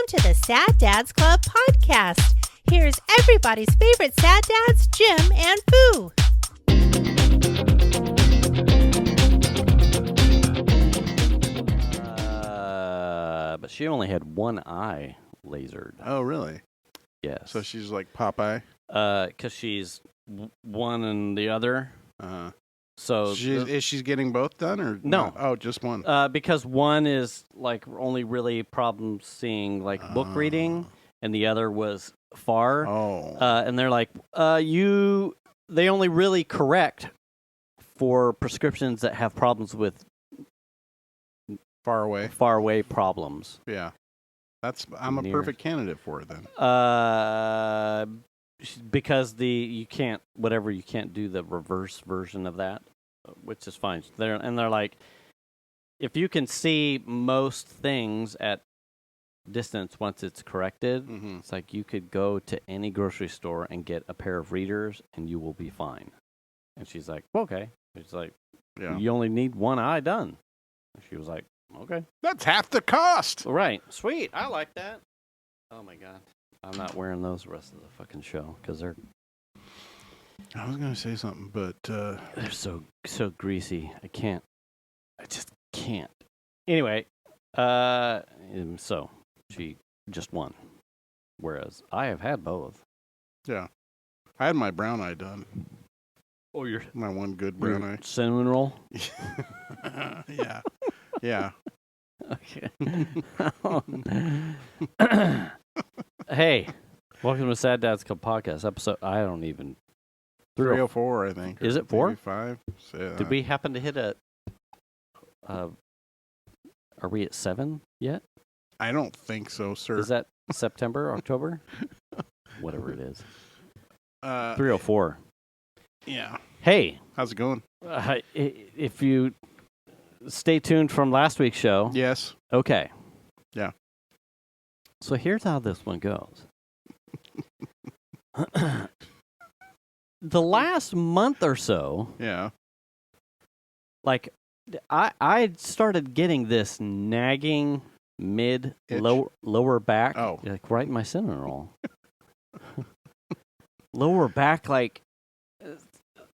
to the Sad Dads Club podcast. Here's everybody's favorite sad dads, Jim and Foo. But she only had one eye lasered. Oh, really? Yes. So she's like Popeye? Because she's one and the other. Uh-huh. So Is she getting both done or No. not? Oh, just one. because one is like only really problem seeing like book reading, and the other was far. Oh. And they're like, they only really correct for prescriptions that have problems with Far away. far away problems. Yeah. I'm a Near. perfect candidate for it then. Because you can't do the reverse version of that, which is fine. They're like, if you can see most things at distance once it's corrected, Mm-hmm. it's like you could go to any grocery store and get a pair of readers and you will be fine. And she's like, okay. She's like, Yeah. you only need one eye done. And she was like, okay. That's half the cost. Right. Sweet. I like that. Oh, my God. I'm not wearing those the rest of the fucking show because they're I was going to say something, but they're so greasy. I just can't. Anyway, so she just won, whereas I have had both. yeah. I had my brown eye done. Oh, your My one good brown eye. cinnamon roll. Yeah. Yeah. Okay. Hey, welcome to Sad Dads Club podcast episode. I don't even. 304, I think. Is or it 4? maybe 5. So, Did we happen to hit a? Are we at 7 yet? I don't think so, sir. Is that September, October? Whatever it is. 304? 304. Yeah. Hey, How's it going? if you stay tuned from last week's show. Yes. Okay. Yeah. So here's how this one goes. The last month or so, Yeah. like I started getting this nagging Itch? lower back, Oh. like right in my cinnamon roll. Lower back, like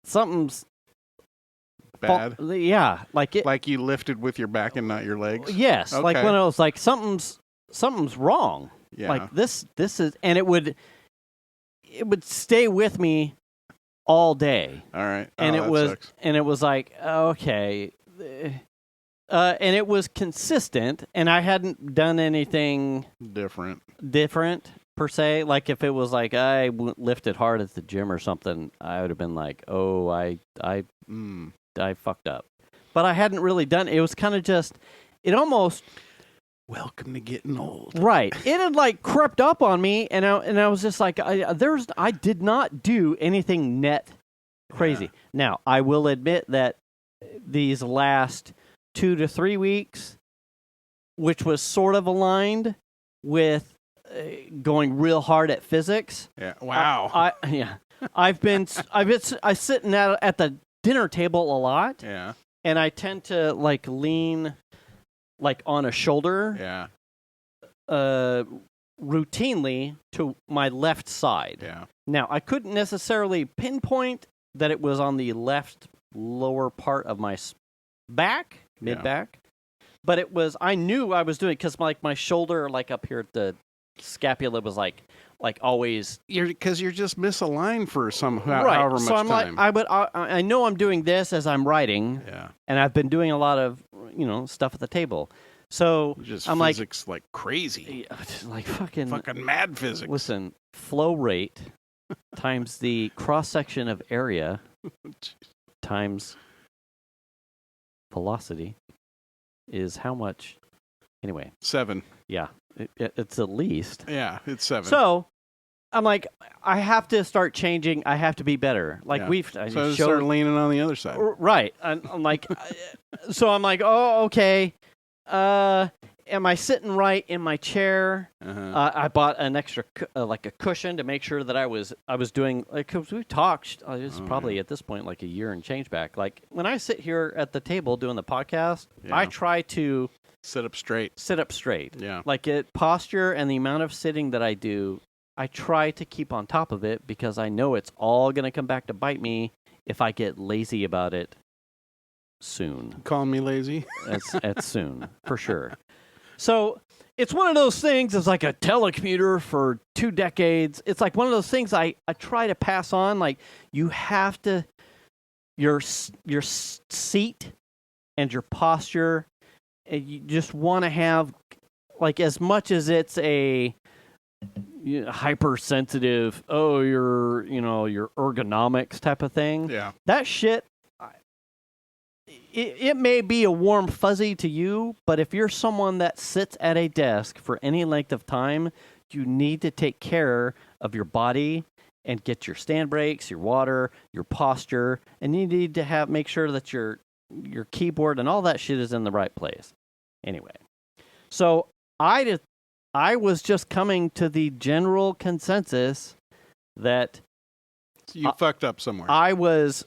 something's Bad. yeah, like it. Like you lifted with your back and not your legs? Yes, like Okay. when I was like something's wrong. Yeah. Like this is, and it would stay with me all day. All right. And Oh, it that was sucks. and it was like, okay. And it was consistent, and I hadn't done anything Different. different per se. Like if it was like I lifted hard at the gym or something, I would have been like, oh, I fucked up. But I hadn't really done it. It was kind of just, it almost, Welcome to getting old. right. It had like crept up on me, and I was just like, I did not do anything net crazy. Yeah. Now, I will admit that these last 2 to 3 weeks, which was sort of aligned with going real hard at physics. Yeah. Wow. I've been sitting at the dinner table a lot, yeah. and I tend to like lean like on a shoulder Yeah. routinely to my left side. Yeah. Now, I couldn't necessarily pinpoint that it was on the left lower part of my back, mid-back, but it was, I knew I was doing it because like my shoulder, like up here at the scapula was like always. Because you're just misaligned for Right. however much So I'm time. like, I know I'm doing this as I'm writing, yeah. and I've been doing a lot of, stuff at the table. So Just I'm physics like crazy. like fucking mad physics. listen, flow rate times the cross section of area times velocity is how much? Anyway, 7. yeah, it's at least. Yeah, it's 7. So I'm like, I have to start changing. I have to be better. Like Yeah. I so just start leaning on the other side. right. I'm like, so I'm like, oh, okay. Am I sitting right in my chair? Uh-huh. I bought an extra like a cushion to make sure that I was doing, like, 'cause we talked. It's probably at this point like a year and change back. Like when I sit here at the table doing the podcast, I Yeah. try to Sit up straight. sit up straight. Yeah. Like posture and the amount of sitting that I do, I try to keep on top of it because I know it's all going to come back to bite me if I get lazy about it soon. Calling me lazy? It's soon, for sure. So it's one of those things. It's like a telecommuter for 2 decades. It's like one of those things I try to pass on. Like you have to, your seat and your posture, and you just want to have, like, as much as it's a hypersensitive, your ergonomics type of thing. Yeah. That shit, it may be a warm fuzzy to you, but if you're someone that sits at a desk for any length of time, you need to take care of your body and get your stand breaks, your water, your posture, and you need to make sure that your keyboard and all that shit is in the right place. Anyway, so I was just coming to the general consensus that You fucked up somewhere. I was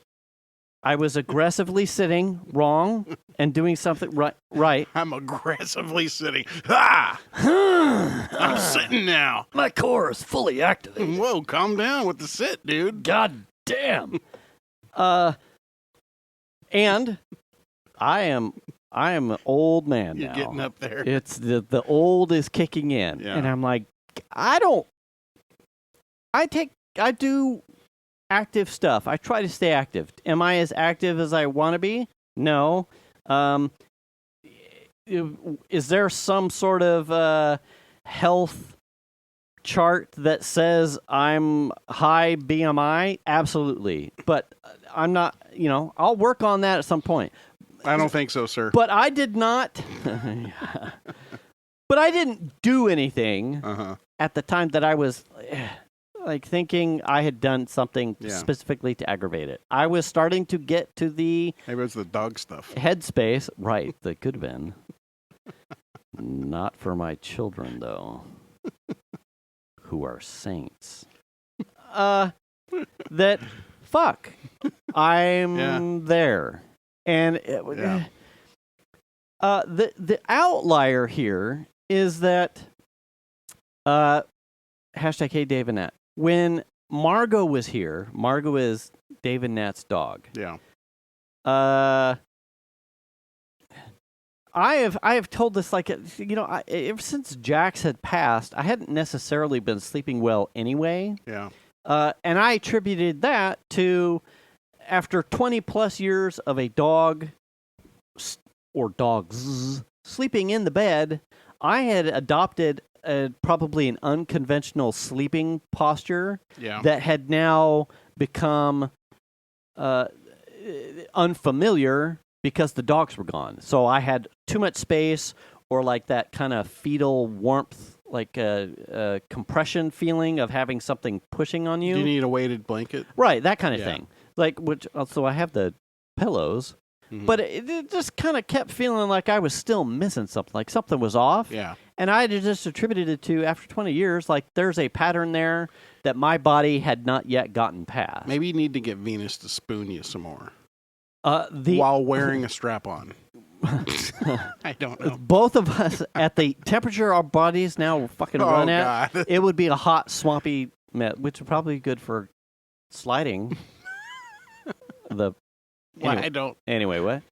aggressively sitting wrong and doing something right. I'm aggressively sitting. Ah! I'm sitting now. My core is fully activated. Whoa, calm down with the sit, dude. God damn. And I am an old man You're now. getting up there. It's the old is kicking in. Yeah. And I'm like, I do active stuff. I try to stay active. Am I as active as I want to be? No. Is there some sort of health chart that says I'm high BMI? Absolutely. But I'm not, I'll work on that at some point. I don't think so, sir. But I did not. But I didn't do anything at the time that I was thinking I had done something specifically to aggravate it. I was starting to get to the Maybe it's the dog stuff. headspace. Right, that could have been. Not for my children, though, who are saints. That, fuck, I'm there. And the outlier here is that hashtag Hey Dave and Nat. When Margot was here, Margot is Dave and Nat's dog. Yeah. I have told this ever since Jax had passed, I hadn't necessarily been sleeping well anyway. Yeah. And I attributed that to after 20 plus years of a dog or dogs sleeping in the bed, I had adopted probably an unconventional sleeping posture that had now become unfamiliar because the dogs were gone. So I had too much space or like that kind of fetal warmth, like a compression feeling of having something pushing on you. Do you need a weighted blanket? Right, that kind of thing. So I have the pillows, but it just kind of kept feeling like I was still missing something, like something was off. Yeah. And I had just attributed it to, after 20 years, like there's a pattern there that my body had not yet gotten past. Maybe you need to get Venus to spoon you some more. While wearing a strap on. I don't know. Both of us, at the temperature our bodies now fucking run at, God. it would be a hot, swampy mess, which would probably be good for sliding. I don't. Anyway, what?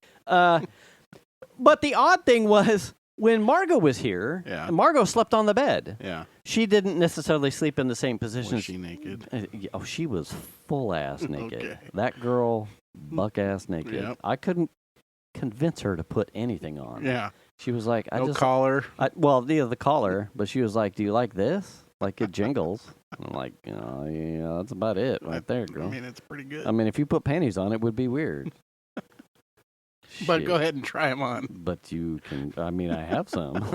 But the odd thing was, when Margot was here, Margot slept on the bed. Yeah. She didn't necessarily sleep in the same position. Was she naked? She was full-ass naked. Okay. That girl, buck-ass naked. Yep. I couldn't convince her to put anything on. Yeah. She was like, No collar. the collar, but she was like, do you like this? Like it jingles. I'm like, that's about it right there, girl. I mean, it's pretty good. If you put panties on, it would be weird. But Shit. go ahead and try them on. But you can, I have some.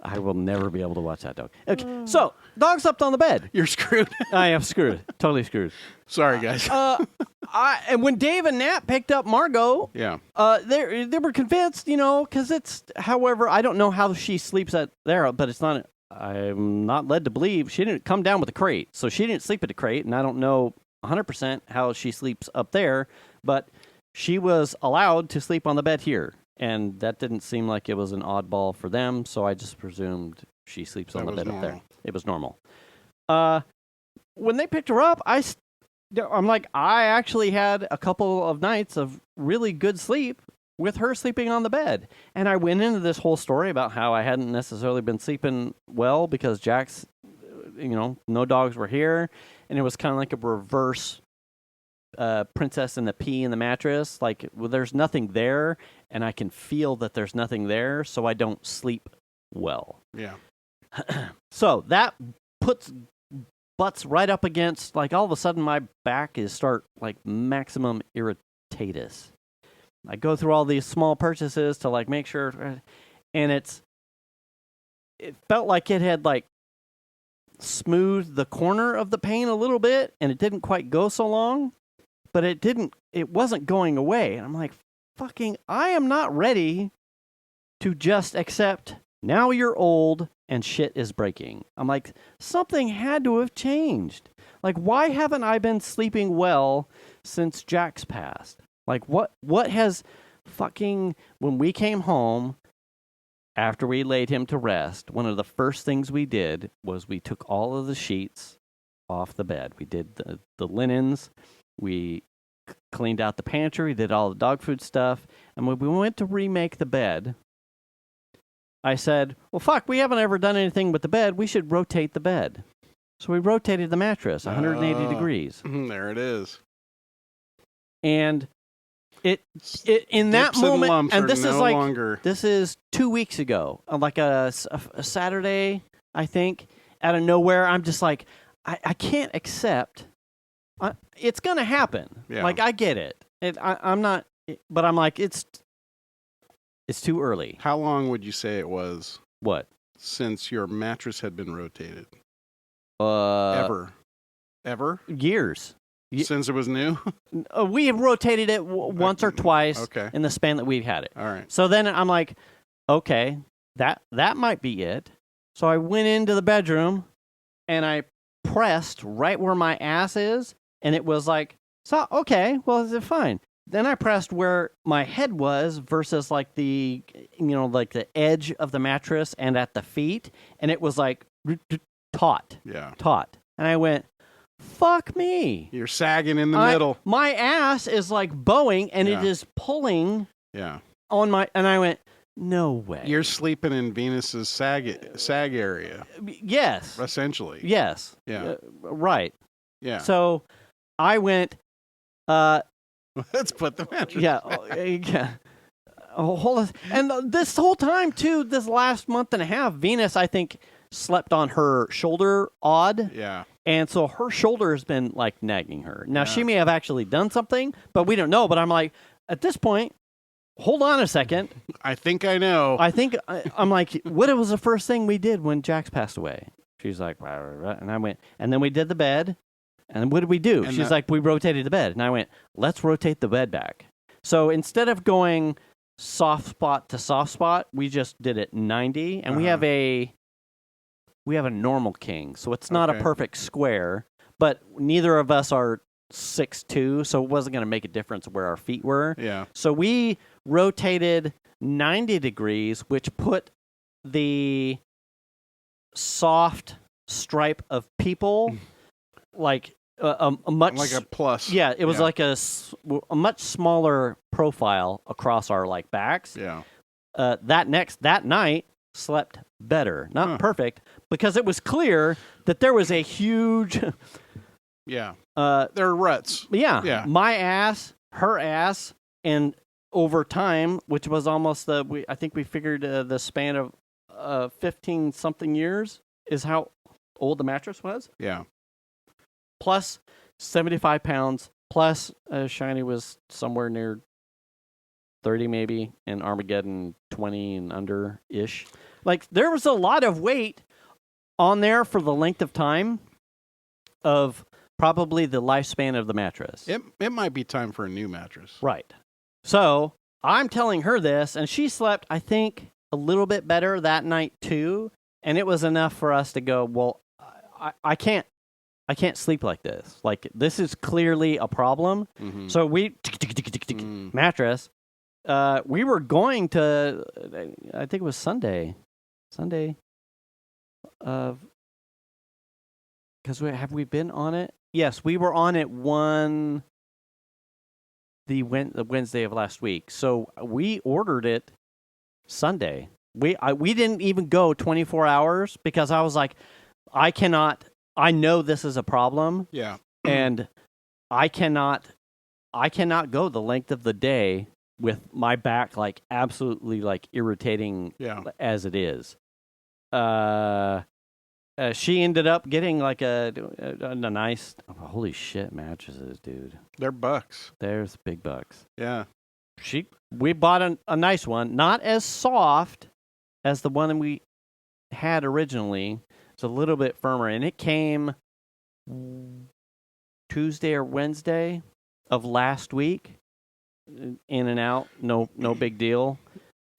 I will never be able to watch that dog. Okay, so, dog slept on the bed. You're screwed. I am screwed. Totally screwed. Sorry, guys. And when Dave and Nat picked up Margot, yeah. they were convinced, because it's, however, I don't know how she sleeps there, but it's not, I'm not led to believe, she didn't come down with a crate. So she didn't sleep at a crate, and I don't know 100% how she sleeps up there, but she was allowed to sleep on the bed here. And that didn't seem like it was an oddball for them, so I just presumed she sleeps on the bed up there. It was normal. When they picked her up, I'm like, I actually had a couple of nights of really good sleep with her sleeping on the bed. And I went into this whole story about how I hadn't necessarily been sleeping well because Jack's, no dogs were here. And it was kind of like a reverse Princess and the Pea in the mattress. Like, well, there's nothing there, and I can feel that there's nothing there, so I don't sleep well. Yeah. So that butts right up against, like, all of a sudden my back start like maximum irritatus. I go through all these small purchases to like make sure, and it felt like it had like smoothed the corner of the pain a little bit, and it didn't quite go so long, but it wasn't going away. And I'm like, I am not ready to just accept now you're old and shit is breaking. I'm like, something had to have changed. Like, why haven't I been sleeping well since Jack's passed? Like, what has when we came home after we laid him to rest, one of the first things we did was we took all of the sheets off the bed. We did the linens. We cleaned out the pantry, did all the dog food stuff. And when we went to remake the bed, I said, well, we haven't ever done anything with the bed. We should rotate the bed. So we rotated the mattress 180 degrees. There it is. And it in that moment, and this is this is 2 weeks ago, like a Saturday, I think, out of nowhere. I'm just like, I can't accept. It's gonna happen. Yeah. Like, I get it. I'm not, but I'm like, it's too early. How long would you say it was? What? Since your mattress had been rotated? Ever? Years. Since it was new? We have rotated it once or twice in the span that we've had it. All right. So then I'm like, okay, that might be it. So I went into the bedroom and I pressed right where my ass is, and it was like, so okay, well, is it fine? Then I pressed where my head was versus like the edge of the mattress and at the feet, and it was like taut. Yeah. Taut. And I went, fuck me. You're sagging in the middle. My ass is like bowing, and it is pulling on my, and I went, no way. You're sleeping in Venus's sag area. Yes. Essentially. Yes. Yeah. Right. Yeah. So I went, let's put the mattress back. Yeah. Oh, hold on. And this whole time, too, this last month and a half, Venus, I think, slept on her shoulder odd. Yeah. And so her shoulder has been, like, nagging her. Now, she may have actually done something, but we don't know. But I'm like, at this point, hold on a second. I think I know. I'm like, what was the first thing we did when Jax passed away? She's like, rah, rah, rah. And I went, and then we did the bed. And what did we do? She's like, we rotated the bed. And I went, let's rotate the bed back. So instead of going soft spot to soft spot, we just did it 90. And we have a normal king. So it's not a perfect square, but neither of us are 6'2", so it wasn't going to make a difference where our feet were. Yeah. So we rotated 90 degrees, which put the soft stripe of people like a much, like a plus. Yeah, it was like a much smaller profile across our like backs. Yeah. That night slept better, not perfect, because it was clear that there was a huge. Yeah. There are ruts. Yeah. Yeah. My ass, her ass, and over time, which was almost I think we figured the span of 15-something years is how old the mattress was. Yeah. Plus 75 pounds, plus Shiny was somewhere near 30 maybe, and Armageddon 20 and under-ish. Like, there was a lot of weight on there for the length of time of probably the lifespan of the mattress. It might be time for a new mattress. Right. So I'm telling her this, and she slept, I think, a little bit better that night too. And it was enough for us to go, well, I can't sleep like this. Like, this is clearly a problem. Mm-hmm. So we mattress. we were going to, I think it was Sunday. Because have we been on it? Yes, we were on it the Wednesday of last week. So we ordered it Sunday. We didn't even go 24 hours because I was like, I know this is a problem. Yeah. And I cannot go the length of the day with my back like absolutely like irritating as it is. She ended up getting like a nice, holy shit, mattresses, dude. They're bucks. There's big bucks. Yeah. We bought a nice one, not as soft as the one we had originally. It's a little bit firmer, and it came Tuesday or Wednesday of last week. In and out, no big deal.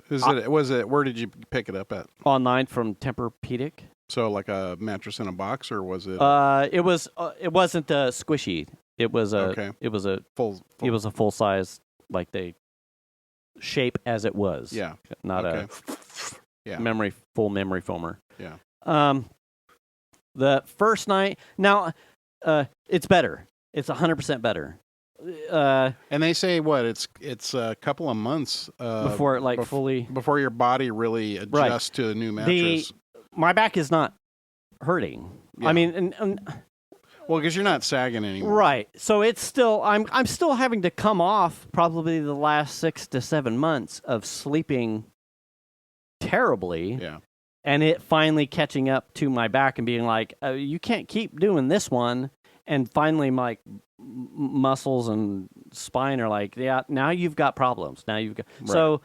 Where did you pick it up at? Online from Tempur-Pedic. So like a mattress in a box, or was it? It wasn't squishy. It was a full. It was a full size, like the shape as it was. Yeah. Not a full memory foamer. Yeah. The first night now, it's better. It's 100% better. And they say what it's a couple of months before it fully before your body really adjusts to a new mattress. My back is not hurting. Yeah. I mean, well, because you're not sagging anymore, right? So it's still I'm still having to come off probably the last 6 to 7 months of sleeping terribly. Yeah. And it finally catching up to my back and being like, you can't keep doing this one. And finally, my muscles and spine are like, yeah, now you've got problems. Now you've got so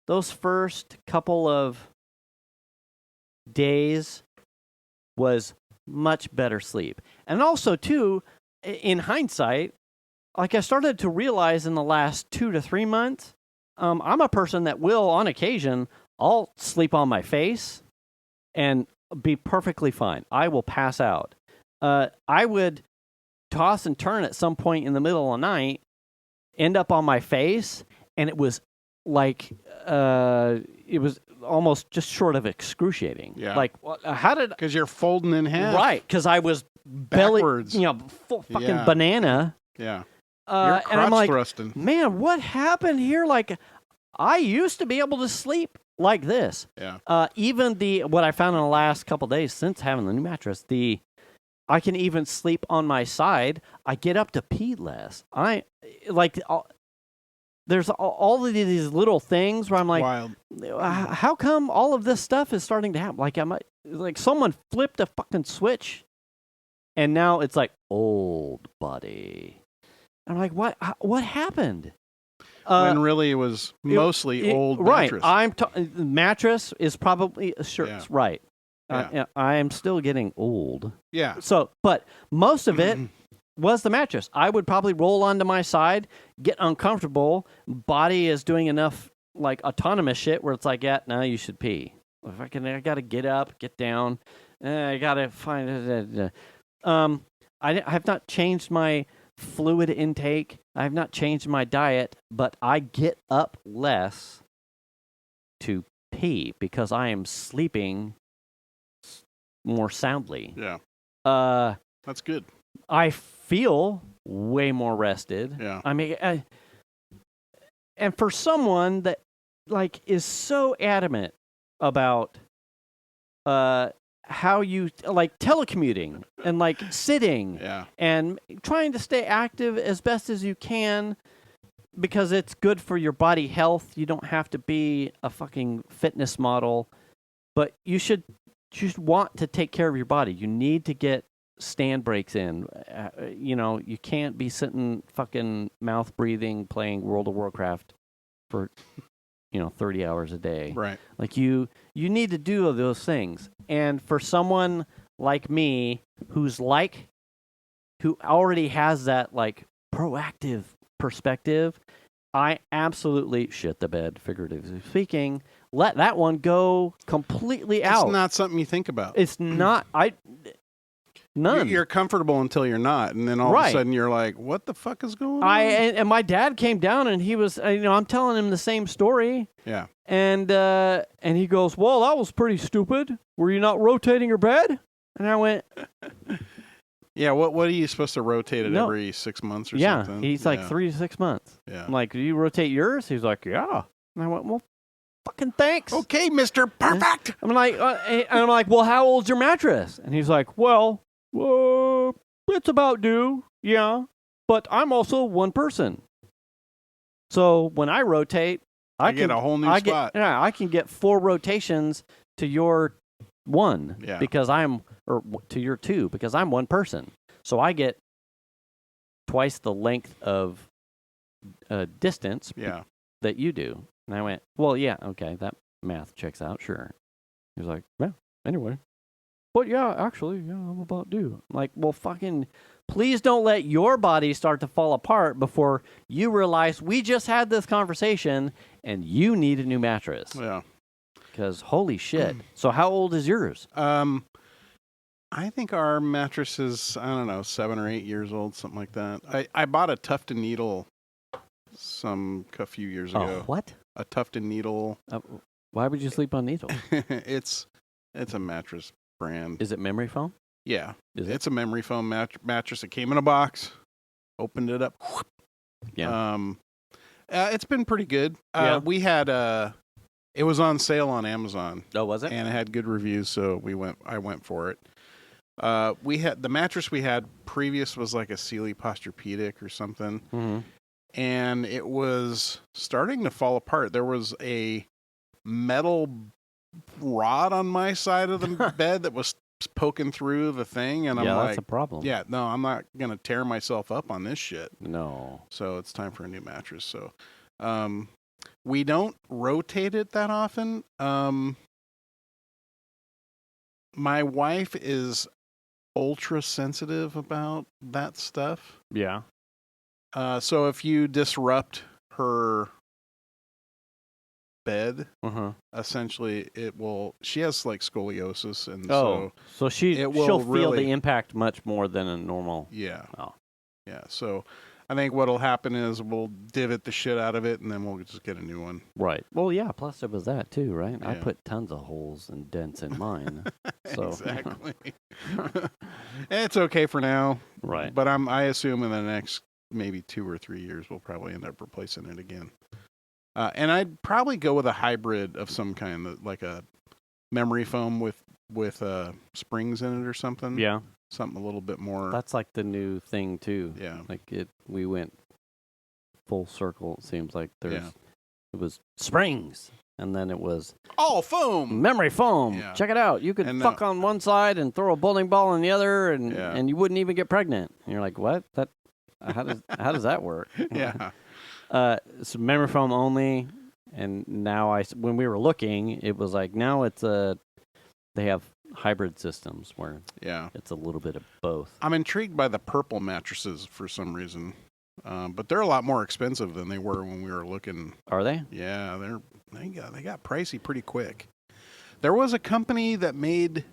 those first couple of days was much better sleep. And also, too, in hindsight, like I started to realize in the last 2 to 3 months, I'm a person that will, on occasion, I'll sleep on my face and be perfectly fine. I will pass out. I would toss and turn at some point in the middle of the night, end up on my face, and it was like it was almost just short of excruciating. Yeah. Like, how did? Because you're folding in half. Right. Because I was belly, backwards. Full fucking banana. Yeah. You're crotch and I'm like, thrusting. Man, what happened here? Like, I used to be able to sleep like this. Yeah. Even what I found in the last couple of days since having the new mattress, I can even sleep on my side. I get up to pee less. There's all of these little things where I'm like, Wild. How come all of this stuff is starting to happen? Like someone flipped a fucking switch, and now it's like old body. I'm like, what happened? When really it was mostly old right. mattress. Mattress is probably Yeah. right. Yeah. I am still getting old. Yeah. So, but most of it was the mattress. I would probably roll onto my side, get uncomfortable. Body is doing enough like autonomous shit where it's like, yeah, now you should pee. I got to get up, get down. I got to find. I have not changed my fluid intake. I have not changed my diet, but I get up less to pee because I am sleeping more soundly. Yeah. That's good. I feel way more rested. Yeah. I mean, and for someone that like is so adamant about how you like telecommuting and like sitting and trying to stay active as best as you can because it's good for your body health. You don't have to be a fucking fitness model, but you should want to take care of your body. You need to get stand breaks in. You can't be sitting fucking mouth breathing playing World of Warcraft for 30 hours a day. Right. Like you need to do those things. And for someone like me who already has that like proactive perspective, I absolutely shit the bed, figuratively speaking. Let that one go completely out. It's not something you think about. It's not. None. You're comfortable until you're not, and then all of Right. a sudden you're like, "What the fuck is going on?" And my dad came down and he was, I'm telling him the same story, Yeah. and he goes, "Well, that was pretty stupid. Were you not rotating your bed?" And I went, Yeah. What are you supposed to rotate it No. every 6 months or "Yeah." something? He's like Yeah. 3 to 6 months. Yeah. I'm like, "Do you rotate yours?" He's like, "Yeah." And I went, "Well, fucking thanks." Okay, Mr. Perfect. I'm like, "Well, how old's your mattress?" And he's like, "Well, it's about due, yeah, but I'm also one person. So when I rotate, I get a whole new spot." I can get 4 rotations to your 1 Yeah. because to your 2 because I'm one person. So I get twice the length of distance Yeah. that you do." And I went, "Well, yeah, okay, that math checks out, sure." He was like, "Yeah, anyway. But yeah, actually, yeah, I'm about due." I'm like, "Well, fucking, please don't let your body start to fall apart before you realize we just had this conversation and you need a new mattress." Yeah. Because holy shit. So how old is yours? I think our mattress is, I don't know, 7 or 8 years old, something like that. I bought a Tuft & Needle a few years Oh, ago. what? A Tuft & Needle. Why would you sleep on needle? It's a mattress brand. Is it memory foam? Yeah. Is it? It's a memory foam mattress. It came in a box. Opened it up. Yeah. It's been pretty good. Yeah. We had it was on sale on Amazon. Oh, was it? And it had good reviews, so I went for it. We had the mattress we had previous was like a Sealy Posturepedic or something, Mm-hmm. and it was starting to fall apart. There was a metal rod on my side of the bed that was poking through the thing, and I'm Yeah, like, that's a problem. yeah, no, I'm not gonna tear myself up on this shit. No. So it's time for a new mattress. So we don't rotate it that often. My wife is ultra sensitive about that stuff. Yeah. So if you disrupt her bed, Uh-huh. essentially she has like scoliosis, and So it will she'll feel really- the impact much more than a normal. yeah. Oh. Yeah. So I think what'll happen is we'll divot the shit out of it, and then we'll just get a new one. Right. Well, yeah, plus there was that too, right? I Yeah. put tons of holes and dents in mine. So Exactly. It's okay for now. Right. But I assume in the next maybe 2 or 3 years we'll probably end up replacing it again. And I'd probably go with a hybrid of some kind, like a memory foam with springs in it or something. Yeah. Something a little bit more. That's like the new thing too. Yeah. Like we went full circle, it seems like Yeah. it was springs and then it was All foam. memory foam. Yeah. Check it out. You could And, fuck on one side and throw a bowling ball on the other and Yeah. and you wouldn't even get pregnant. And you're like, "What? How does that work?" Yeah. So memory foam only, and now when we were looking, it was like now they have hybrid systems where Yeah. it's a little bit of both. I'm intrigued by the purple mattresses for some reason. But they're a lot more expensive than they were when we were looking. Are they? Yeah, they got pricey pretty quick. There was a company that made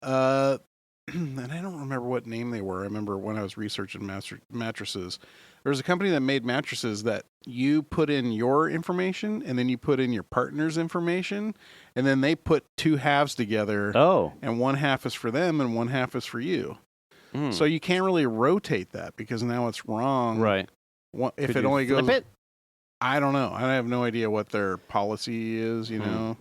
and I don't remember what name they were. I remember when I was researching mattresses. There was a company that made mattresses that you put in your information and then you put in your partner's information, and then they put 2 halves together, Oh. and 1 half is for them and 1 half is for you. Mm. So you can't really rotate that because now it's wrong. Right. If Could it you only flip goes, it? I don't know. I have no idea what their policy is, you know.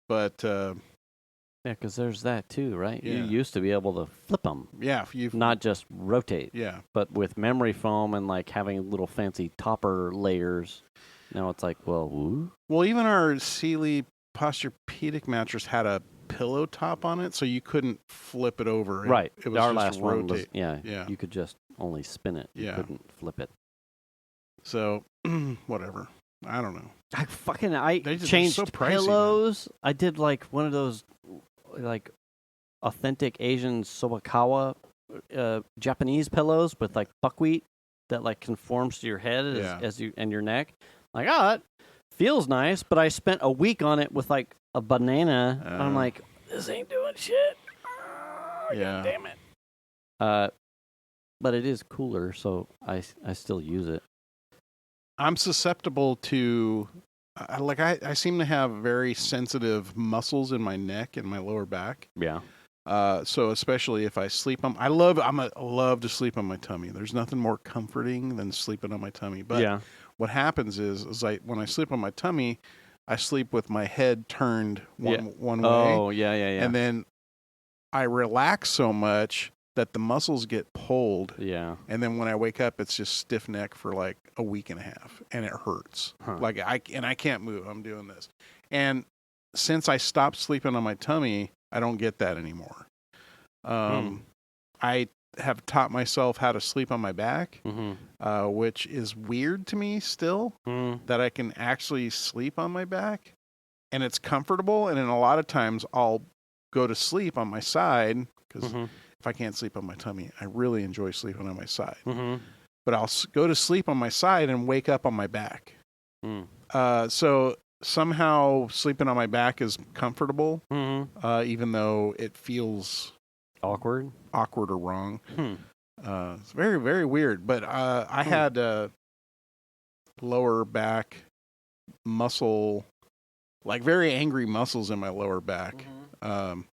But Yeah, because there's that too, right? Yeah. You used to be able to flip them, yeah, if you've not just rotate. yeah, But with memory foam and like having little fancy topper layers, now it's like, well, ooh. well, even our Sealy Posturepedic mattress had a pillow top on it, so you couldn't flip it over. Right. It was Our just last one was, rotate. yeah, you could just only spin it. You Yeah. couldn't flip it. So whatever. I don't know. I They're changed so pricey now. pillows. I did like one of those like authentic Asian Sobakawa Japanese pillows with like buckwheat that like conforms to your head Yeah. as you and your neck. Like, it feels nice, but I spent a week on it with like a banana. And I'm like, this ain't doing shit. Yeah. God damn it. But it is cooler, so I still use it. I'm susceptible to, I seem to have very sensitive muscles in my neck and my lower back. Yeah. So especially if I sleep on, I love to sleep on my tummy. There's nothing more comforting than sleeping on my tummy. But yeah. what happens is when I sleep on my tummy, I sleep with my head turned one way. Oh, yeah. And then I relax so much that the muscles get pulled. Yeah. And then when I wake up, it's just stiff neck for like a week and a half, and it hurts. Huh. Like I can't move. I'm doing this. And since I stopped sleeping on my tummy, I don't get that anymore. I have taught myself how to sleep on my back, which is weird to me still, that I can actually sleep on my back, and it's comfortable. And then a lot of times I'll go to sleep on my side because if I can't sleep on my tummy, I really enjoy sleeping on my side. But I'll go to sleep on my side and wake up on my back. So somehow sleeping on my back is comfortable, even though it feels awkward or wrong. It's very, very weird. But I had lower back muscle, like very angry muscles in my lower back. And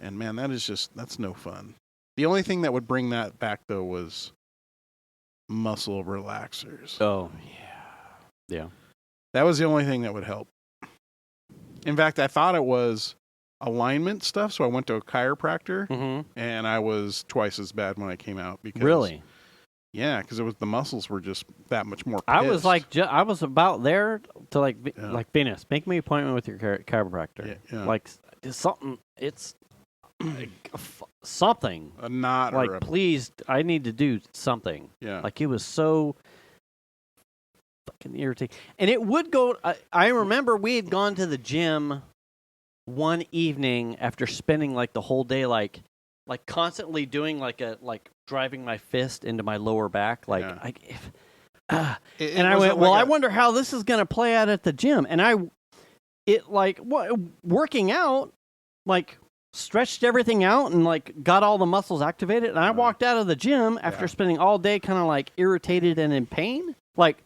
man, that's no fun. The only thing that would bring that back though was muscle relaxers. Oh, yeah. That was the only thing that would help. In fact, I thought it was alignment stuff, so I went to a chiropractor, and I was twice as bad when I came out. Because, really? Yeah, because the muscles were just that much more pissed. I was like, I was about there to like Venus, make me an appointment with your chiropractor. Yeah. Like something, it's something. A knot. Like, please, I need to do something. Yeah. Like it was so fucking irritating. And it would go, I remember we had gone to the gym one evening after spending like the whole day, like constantly doing like driving my fist into my lower back. Like, I went, well, I wonder how this is going to play out at the gym. And working out, like, stretched everything out and like got all the muscles activated. And I walked out of the gym after spending all day kind of like irritated and in pain. Like,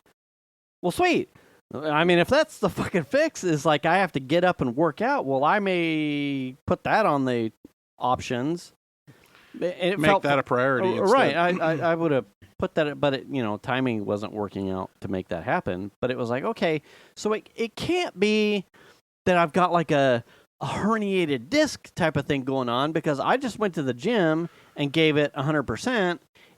well, sweet. I mean, if that's the fucking fix, is like I have to get up and work out. Well, I may put that on the options. Make that a priority. Right. I would have put that, but timing wasn't working out to make that happen. But it was like, okay, so it can't be that I've got like a herniated disc type of thing going on, because I just went to the gym and gave it 100%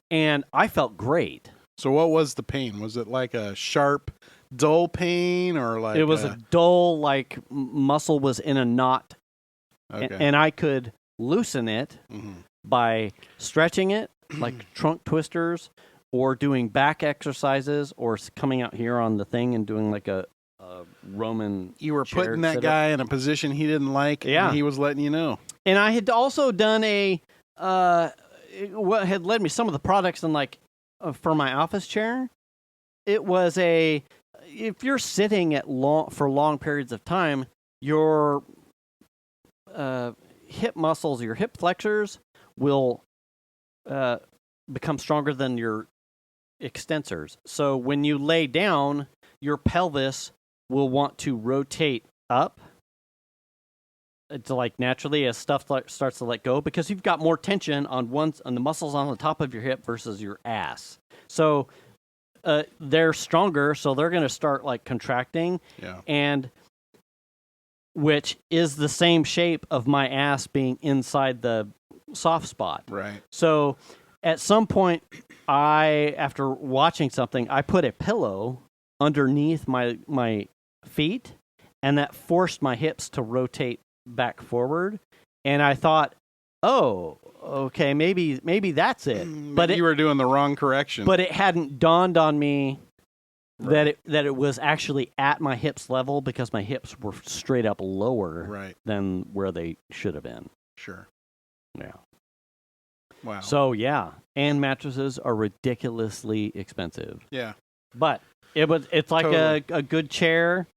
and I felt great. So what was the pain? Was it like a sharp, dull pain, or like it was a dull, like muscle was in a knot, and I could loosen it by stretching it, like trunk twisters, or doing back exercises, or coming out here on the thing and doing like a Roman. You were putting that guy in a position he didn't like, and he was letting you know. And I had also done what had led me, some of the products in like for my office chair. It was if you're sitting for long periods of time, your hip muscles, your hip flexors will become stronger than your extensors. So when you lay down, your pelvis will want to rotate up to like naturally as stuff starts to let go, because you've got more tension on the muscles on the top of your hip versus your ass. So they're stronger, so they're going to start like contracting, and which is the same shape of my ass being inside the soft spot. Right. So at some point, after watching something, I put a pillow underneath my feet, and that forced my hips to rotate back forward. And I thought, oh, okay, maybe that's it. But you were doing the wrong correction. But it hadn't dawned on me that it was actually at my hips level, because my hips were straight up lower than where they should have been. Sure. Yeah. Wow. So and mattresses are ridiculously expensive. Yeah. But it's like a good chair,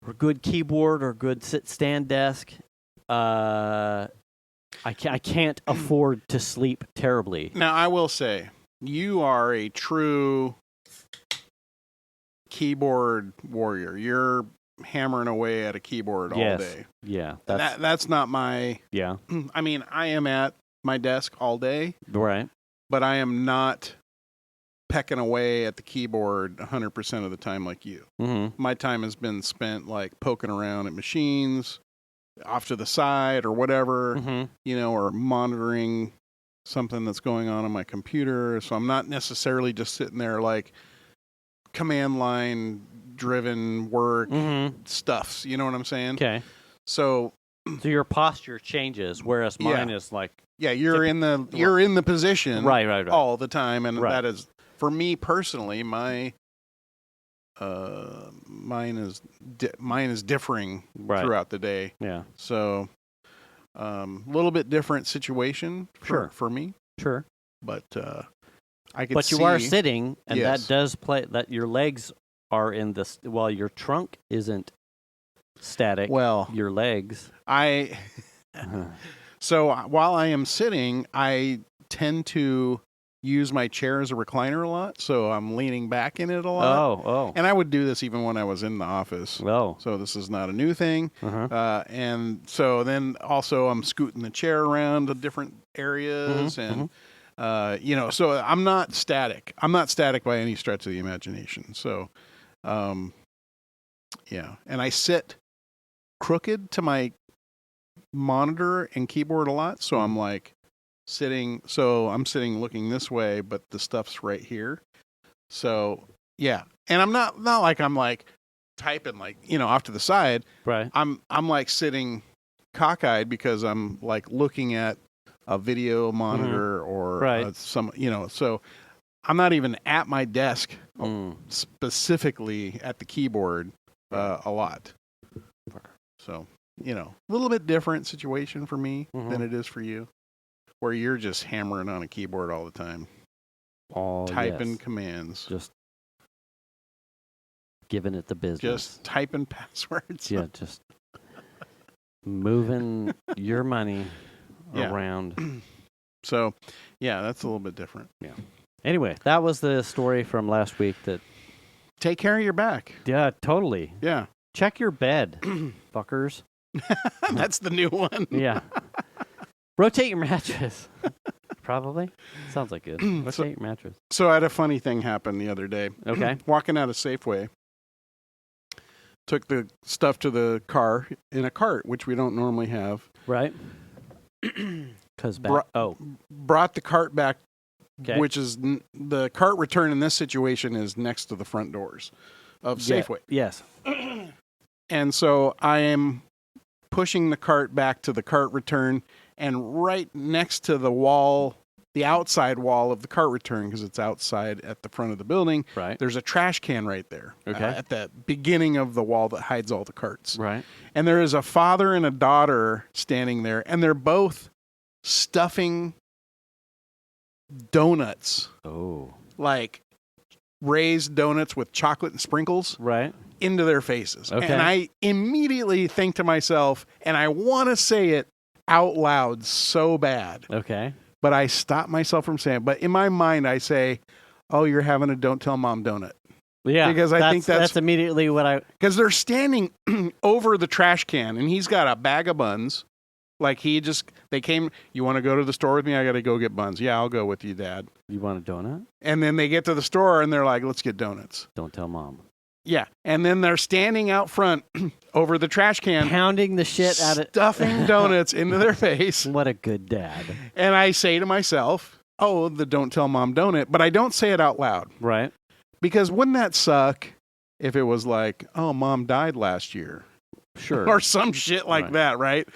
or good keyboard, or good stand desk. I can't afford to sleep terribly. Now, I will say, you are a true keyboard warrior. You're hammering away at a keyboard all day. Yeah. That's not my... Yeah. I mean, I am at my desk all day, Right. but I am not pecking away at the keyboard 100% of the time like you. Mm-hmm. My time has been spent like poking around at machines off to the side or whatever, Mm-hmm. or monitoring something that's going on my computer. So I'm not necessarily just sitting there like command line driven work stuffs. You know what I'm saying? Okay. So your posture changes, whereas mine is like yeah, you're in the position right all the time, and Right. that is for me personally. Mine is differing Right. throughout the day. Yeah. So a little bit different situation for me, Sure. but I could But see. you are sitting, and Yes. that does play that your legs are in this. While your trunk isn't static. Well, your legs. So while I am sitting, I tend to use my chair as a recliner a lot, so I'm leaning back in it a lot. Oh. And I would do this even when I was in the office. Oh. So this is not a new thing. Uh-huh. And so then also I'm scooting the chair around to different areas and, so I'm not static. I'm not static by any stretch of the imagination. So, yeah. And I sit crooked to my monitor and keyboard a lot. So I'm like I'm sitting looking this way, but the stuff's right here. So yeah. And I'm not like I'm like typing like, off to the side. Right. I'm like sitting cockeyed because I'm like looking at a video monitor or some, so I'm not even at my desk specifically at the keyboard a lot. So, a little bit different situation for me than it is for you, where you're just hammering on a keyboard all the time, typing commands. Just giving it the business. Just typing passwords. Yeah, just moving your money around. So, yeah, that's a little bit different. Yeah. Anyway, that was the story from last week. That take care of your back. Yeah, totally. Yeah. Check your bed, fuckers. That's the new one. Yeah. Rotate your mattress. Probably. Sounds like good. Rotate your mattress. So I had a funny thing happen the other day. Okay. Walking out of Safeway. Took the stuff to the car in a cart, which we don't normally have. Right. Because brought the cart back, okay. Which is the cart return in this situation is next to the front doors of Safeway. Yes. And so I am pushing the cart back to the cart return, and right next to the wall, the outside wall of the cart return, because it's outside at the front of the building, right. There's a trash can right there. Okay. At the beginning of the wall that hides all the carts. Right. And there is a father and a daughter standing there, and they're both stuffing donuts. Oh. Like raised donuts with chocolate and sprinkles. Right. Into their faces. Okay. And I immediately think to myself, and I want to say it out loud so bad. Okay. But I stop myself from saying it. But in my mind, I say, oh, you're having a don't tell mom donut. Yeah. Because I think that's immediately what I... Because they're standing over the trash can, and he's got a bag of buns. Like they came, you want to go to the store with me? I got to go get buns. Yeah, I'll go with you, Dad. You want a donut? And then they get to the store, and they're like, let's get donuts. Don't tell mom. Yeah, and then they're standing out front over the trash can, pounding the shit out of stuffing donuts into their face. What a good dad! And I say to myself, "Oh, the don't tell mom donut," but I don't say it out loud, right? Because wouldn't that suck if it was like, "Oh, mom died last year," sure, or some shit like that, right?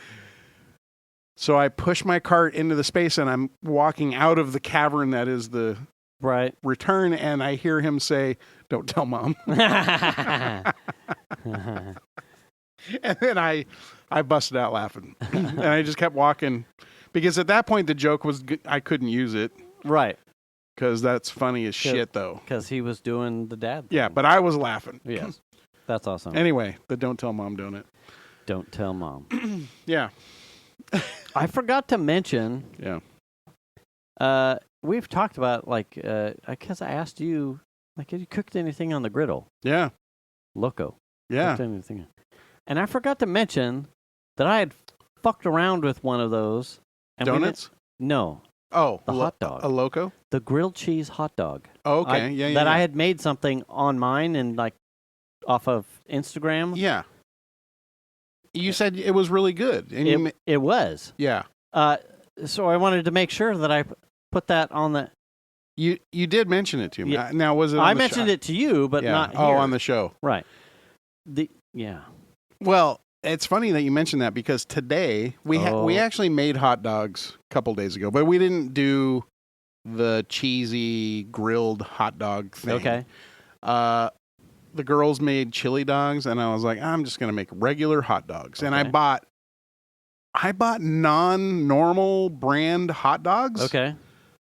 So I push my cart into the space, and I'm walking out of the cavern that is the return, and I hear him say, "Don't tell mom." And then I busted out laughing, and I just kept walking because at that point the joke was I couldn't use it, right? Because that's funny as shit, though. Because he was doing the dad thing. Yeah, but I was laughing. Yes, that's awesome. Anyway, the don't tell mom donut. Don't tell mom. Yeah. I forgot to mention. Yeah. We've talked about because I asked you, like, have you cooked anything on the griddle? Yeah. Loco. Yeah. Cooked anything. And I forgot to mention that I had fucked around with one of those. And Donuts? No. Oh, The hot dog. A Loco? The grilled cheese hot dog. Oh, okay. Yeah. That I had made something on mine and like off of Instagram. Yeah. You said it was really good. And It was. Yeah. So I wanted to make sure that I put that on the. You did mention it to me. Yeah. Now, was it on I the mentioned show? it to you, but not here. Oh, on the show. Right. Well, it's funny that you mentioned that because today we actually made hot dogs a couple days ago, but we didn't do the cheesy grilled hot dog thing. Okay. The girls made chili dogs, and I was like, I'm just going to make regular hot dogs. And I bought non-normal brand hot dogs. Okay.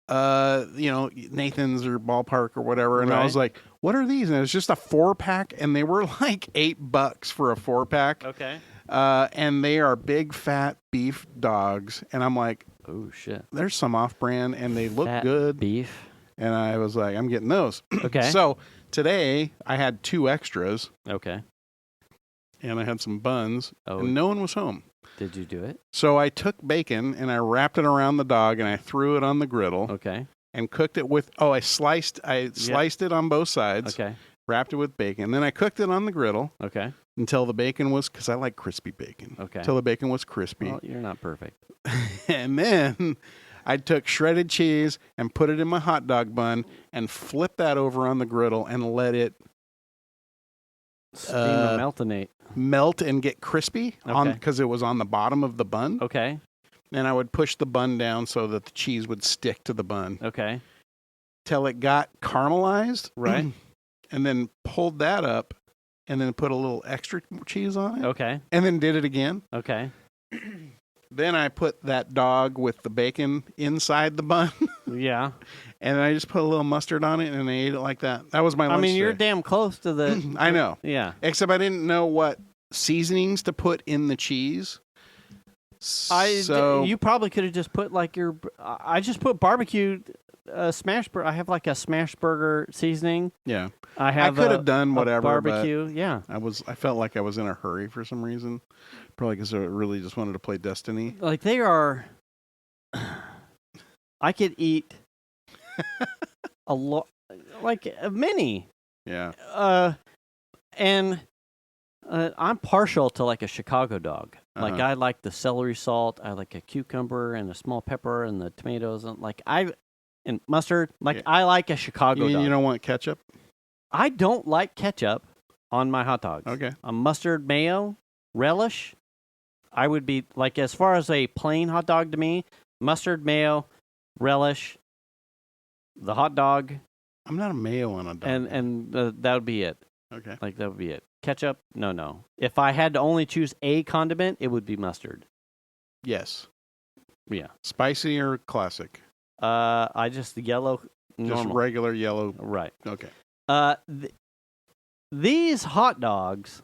Nathan's or Ballpark or whatever. And I Right. was like, what are these? And it was just a 4-pack, and they were like $8 for a 4-pack. Okay. And they are big, fat beef dogs. And I'm like, Oh, shit. there's some off-brand, and they look Fat good. beef. And I was like, I'm getting those. Okay. So today I had 2 extras, Okay. and I had some buns, Oh. and no one was home. Did you do it? So I took bacon, and I wrapped it around the dog, and I threw it on the griddle. Okay. And cooked it with I sliced it on both sides, Okay. wrapped it with bacon. Then I cooked it on the griddle Okay. until the bacon was, because I like crispy bacon. Okay. Until the bacon was crispy. Well, you're not perfect. And then I took shredded cheese and put it in my hot dog bun and flipped that over on the griddle and let it Steam or meltonate. melt and get crispy Okay. because it was on the bottom of the bun. Okay. And I would push the bun down so that the cheese would stick to the bun Okay. till it got caramelized. Right. And then pulled that up and then put a little extra cheese on it. Okay. And then did it again. Okay. Then I put that dog with the bacon inside the bun. Yeah. And I just put a little mustard on it and I ate it like that. That was my lunch. I mean, you're today. damn close to the. I know. Yeah. Except I didn't know what seasonings to put in the cheese. You probably could have just put like your. I just put barbecue smash. I have like a smash burger seasoning. Yeah. I have. could have done whatever, barbecue. Yeah. I felt like I was in a hurry for some reason. Probably because I really just wanted to play Destiny. Like they are. I could eat a lot, like many. Yeah. And I'm partial to like a Chicago dog. Like Uh-huh. I like the celery salt. I like a cucumber and a small pepper and the tomatoes and and mustard. Like Yeah. I like a Chicago You mean dog. you don't want ketchup? I don't like ketchup on my hot dogs. Okay. A mustard, mayo, relish. I would be like, as far as a plain hot dog to me, mustard, mayo, relish, the hot dog, I'm not a mayo on a dog. and that would be it. Okay. Like that would be it. Ketchup, no. If I had to only choose a condiment, it would be mustard. Yes. Yeah. Spicy or classic? I just the yellow, normal. Just regular yellow. Right. Okay. These hot dogs.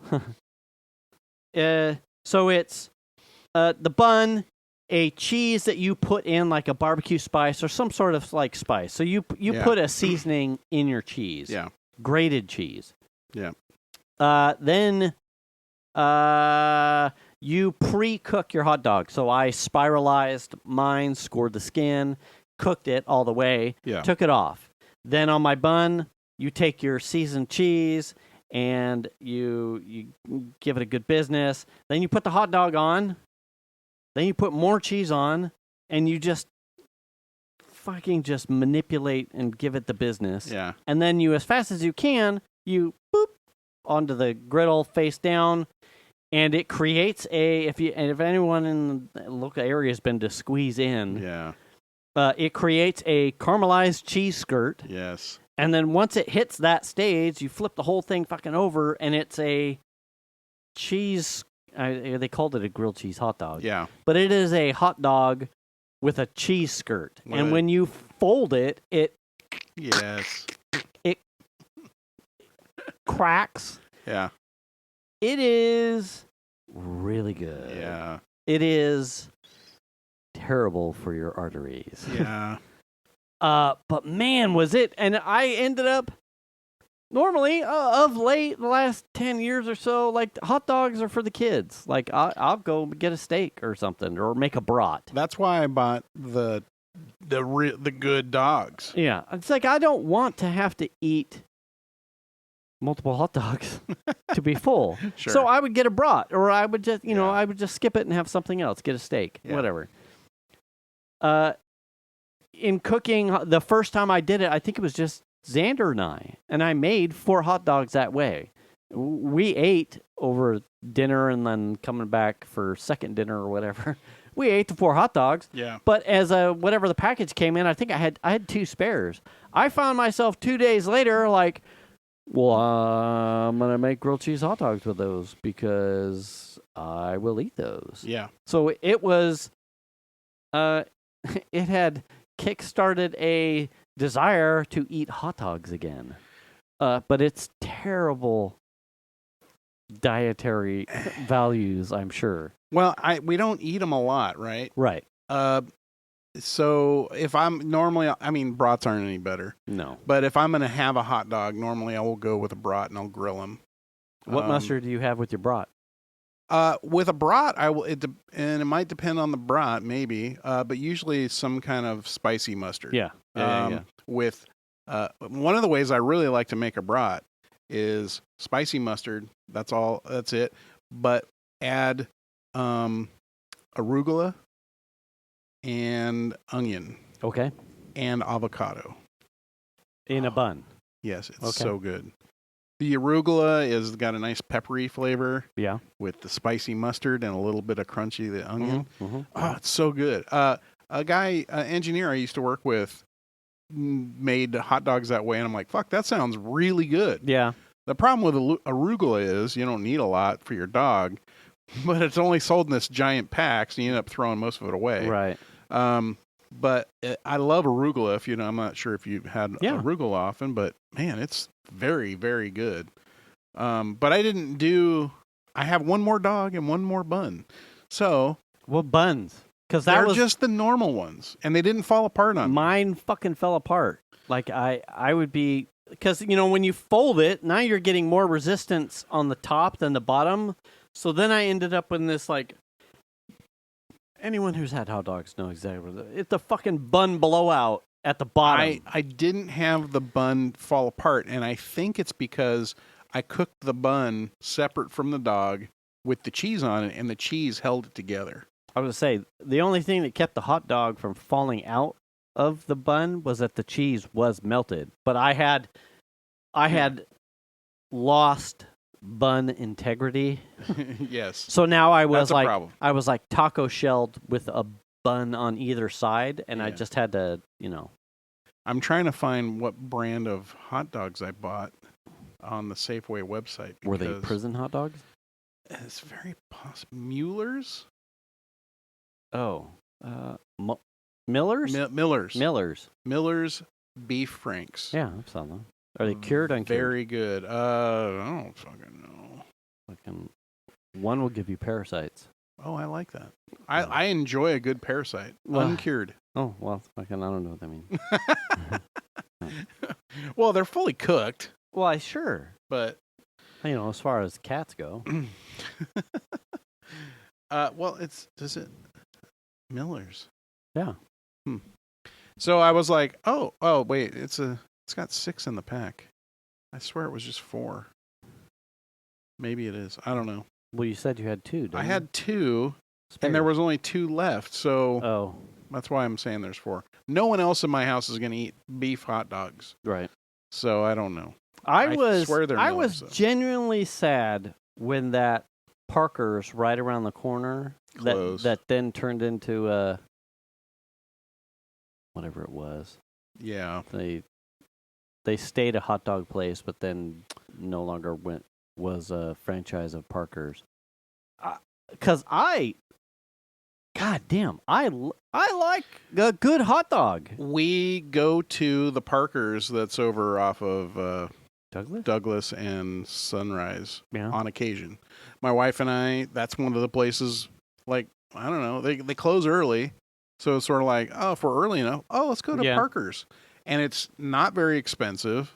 So it's the bun, a cheese that you put in like a barbecue spice or some sort of like spice. So you Yeah. put a seasoning in your cheese. Yeah. Grated cheese. Yeah. Then you pre-cook your hot dog. So I spiralized mine, scored the skin, cooked it all the way, Yeah. took it off. Then on my bun, you take your seasoned cheese and you give it a good business. Then you put the hot dog on. Then you put more cheese on, and you just fucking just manipulate and give it the business. Yeah. And then you, as fast as you can, you boop onto the griddle face down, and it creates if anyone in the local area has been to squeeze in, Yeah. it creates a caramelized cheese skirt. Yes. And then once it hits that stage, you flip the whole thing fucking over, and it's a cheese. They called it a grilled cheese hot dog. Yeah. But it is a hot dog with a cheese skirt. What And a- when you fold it, it Yes. cracks. Yeah. It is really good. Yeah. It is terrible for your arteries. Yeah. But man, was it. And I ended up, normally, of late, the last 10 years or so, like, hot dogs are for the kids. Like, I'll go get a steak or something, or make a brat. That's why I bought the good dogs. Yeah. It's like, I don't want to have to eat multiple hot dogs to be full. Sure. So I would get a brat, or I would just, I would just skip it and have something else, get a steak, whatever. In cooking, the first time I did it, I think it was just Xander and I made 4 hot dogs that way. We ate over dinner and then coming back for second dinner or whatever. We ate the 4 hot dogs. Yeah. But as whatever the package came in, I think I had 2 spares. I found myself 2 days later like, well, I'm going to make grilled cheese hot dogs with those because I will eat those. Yeah. So it was, it had kickstarted a desire to eat hot dogs again. But it's terrible dietary values, I'm sure. Well, we don't eat them a lot, right? Right. So if I'm normally, brats aren't any better. No. But if I'm going to have a hot dog, normally I will go with a brat and I'll grill them. What mustard do you have with your brat? With a brat, and it might depend on the brat, maybe. But usually some kind of spicy mustard. Yeah. Yeah. With one of the ways I really like to make a brat is spicy mustard. That's all. That's it. But add arugula and onion. Okay. And avocado. In a bun. Yes, it's Okay. so good. The arugula is got a nice peppery flavor. Yeah. With the spicy mustard and a little bit of crunchy the onion. Mm-hmm. Oh, it's so good. A engineer I used to work with made hot dogs that way, and I'm like, fuck, that sounds really good. Yeah. The problem with arugula is you don't need a lot for your dog, but it's only sold in this giant pack, so you end up throwing most of it away. Right. But I love arugula. I'm not sure if you've had arugula often, but man, it's very, very good. But I have one more dog and one more bun. So. What buns? Because they're just the normal ones, and they didn't fall apart on me. Mine fucking fell apart. Like I would be, because when you fold it, now you're getting more resistance on the top than the bottom. So then I ended up in this like. Anyone who's had hot dogs knows exactly what it's the fucking bun blowout at the bottom. I didn't have the bun fall apart, and I think it's because I cooked the bun separate from the dog with the cheese on it, and the cheese held it together. I was going to say, the only thing that kept the hot dog from falling out of the bun was that the cheese was melted. But I had lost bun integrity. Yes. So now I was That's a problem. I was like taco shelled with a bun on either side, and I just had to, I'm trying to find what brand of hot dogs I bought on the Safeway website. Were they prison hot dogs? It's very possible. Mueller's? Oh. Miller's? Miller's. Miller's Beef Franks. Yeah, I saw them. Are they cured or uncured? Very good. I don't fucking know. Fucking one will give you parasites. Oh, I like that. I enjoy a good parasite. Uncured. Oh, well, fucking, I don't know what that means. Well, they're fully cooked. Well, sure. But, as far as cats go. Does it? Miller's. Yeah. So I was like, oh, wait, it's got 6 in the pack. I swear it was just 4. Maybe it is. I don't know. Well, you said you had 2, didn't you? I had 2, Spare. and there was only 2 left, so Oh. That's why I'm saying there's 4. No one else in my house is going to eat beef hot dogs. Right. So I don't know. I swear they're I Miller's, was genuinely sad when that Parker's right around the corner Closed. that then turned into whatever it was. Yeah. They stayed a hot dog place, but then no longer was a franchise of Parker's. Because God damn, I like a good hot dog. We go to the Parker's that's over off of Douglas and Sunrise Yeah. on occasion. My wife and I, that's one of the places, like, I don't know, they close early, So it's sort of like, oh, if we're early enough, oh, let's go to Yeah. Parker's. And it's not very expensive,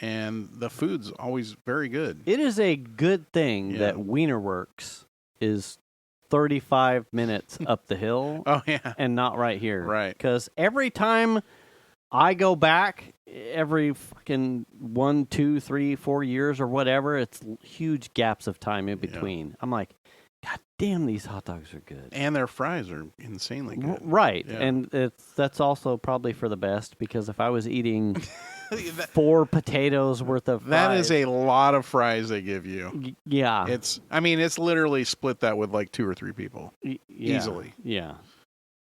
and the food's always very good. It is a good thing Yeah. that Wienerworks is 35 minutes up the hill Oh, yeah. and not right here. Right. Because every time I go back, every fucking 1, 2, 3, 4 years or whatever, it's huge gaps of time in between. I'm like, God damn, these hot dogs are good. And their fries are insanely good. Right. Yeah. And that's also probably for the best, because if I was eating That- 4 potatoes worth of fries. that is a lot of fries they give you. Yeah. It's literally split that with like 2 or 3 people. Yeah. easily. Yeah.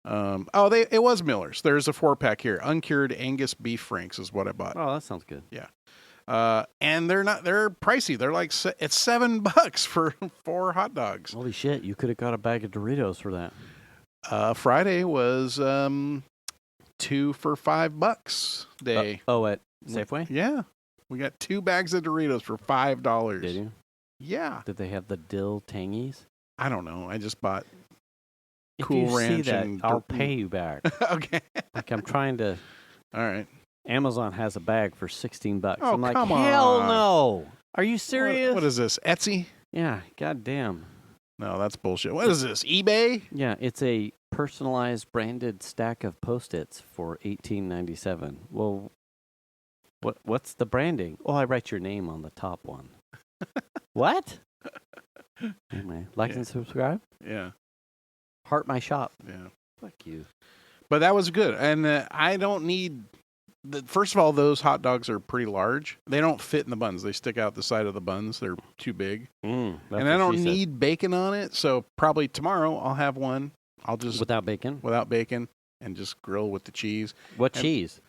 It was Miller's. There's a 4-pack here. Uncured Angus beef franks is what I bought. Oh, that sounds good. And they're pricey. They're like, it's $7 for 4 hot dogs. Holy shit, you could have got a bag of Doritos for that. Friday was 2 for $5 day. At Safeway? Yeah. We got 2 bags of Doritos for $5. Did you? Yeah. Did they have the dill tangies? I don't know. I just bought If Cool you Ranch see that, and I'll Dirt- pay you back. Okay. Like, I'm trying to... All right. Amazon has a bag for $16. Oh, I'm like, come hell on. no. Are you serious? What is this? Etsy? Yeah, goddamn. No, that's bullshit. What is this? eBay? Yeah, it's a personalized branded stack of Post-its for $18.97. Well, what's the branding? Oh, I write your name on the top one. What? Anyway, like Yeah. and subscribe. Yeah. Heart my shop. Yeah. Fuck you. But that was good. And I don't need... First of all, those hot dogs are pretty large. They don't fit in the buns. They stick out the side of the buns. They're too big. That's And I what don't she said. need bacon on it. So probably tomorrow I'll have one. I'll just... Without bacon? without bacon and just grill with the cheese. What And- cheese?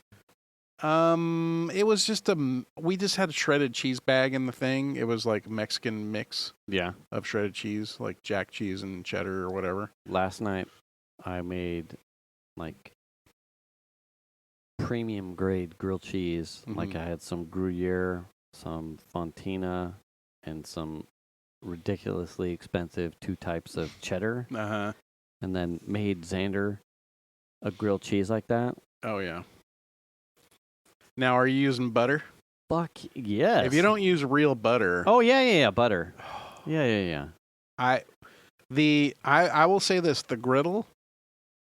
It was just we just had a shredded cheese bag in the thing. It was like Mexican mix Yeah. of shredded cheese, like jack cheese and cheddar or whatever. Last night, I made like premium grade grilled cheese. Like Mhm. I had some Gruyere, some Fontina, and some ridiculously expensive 2 types of cheddar, Uh-huh. and then made Xander a grilled cheese like that. Oh yeah. Now, are you using butter? Fuck yes. If you don't use real butter, Oh yeah, butter. Yeah. I will say this: the griddle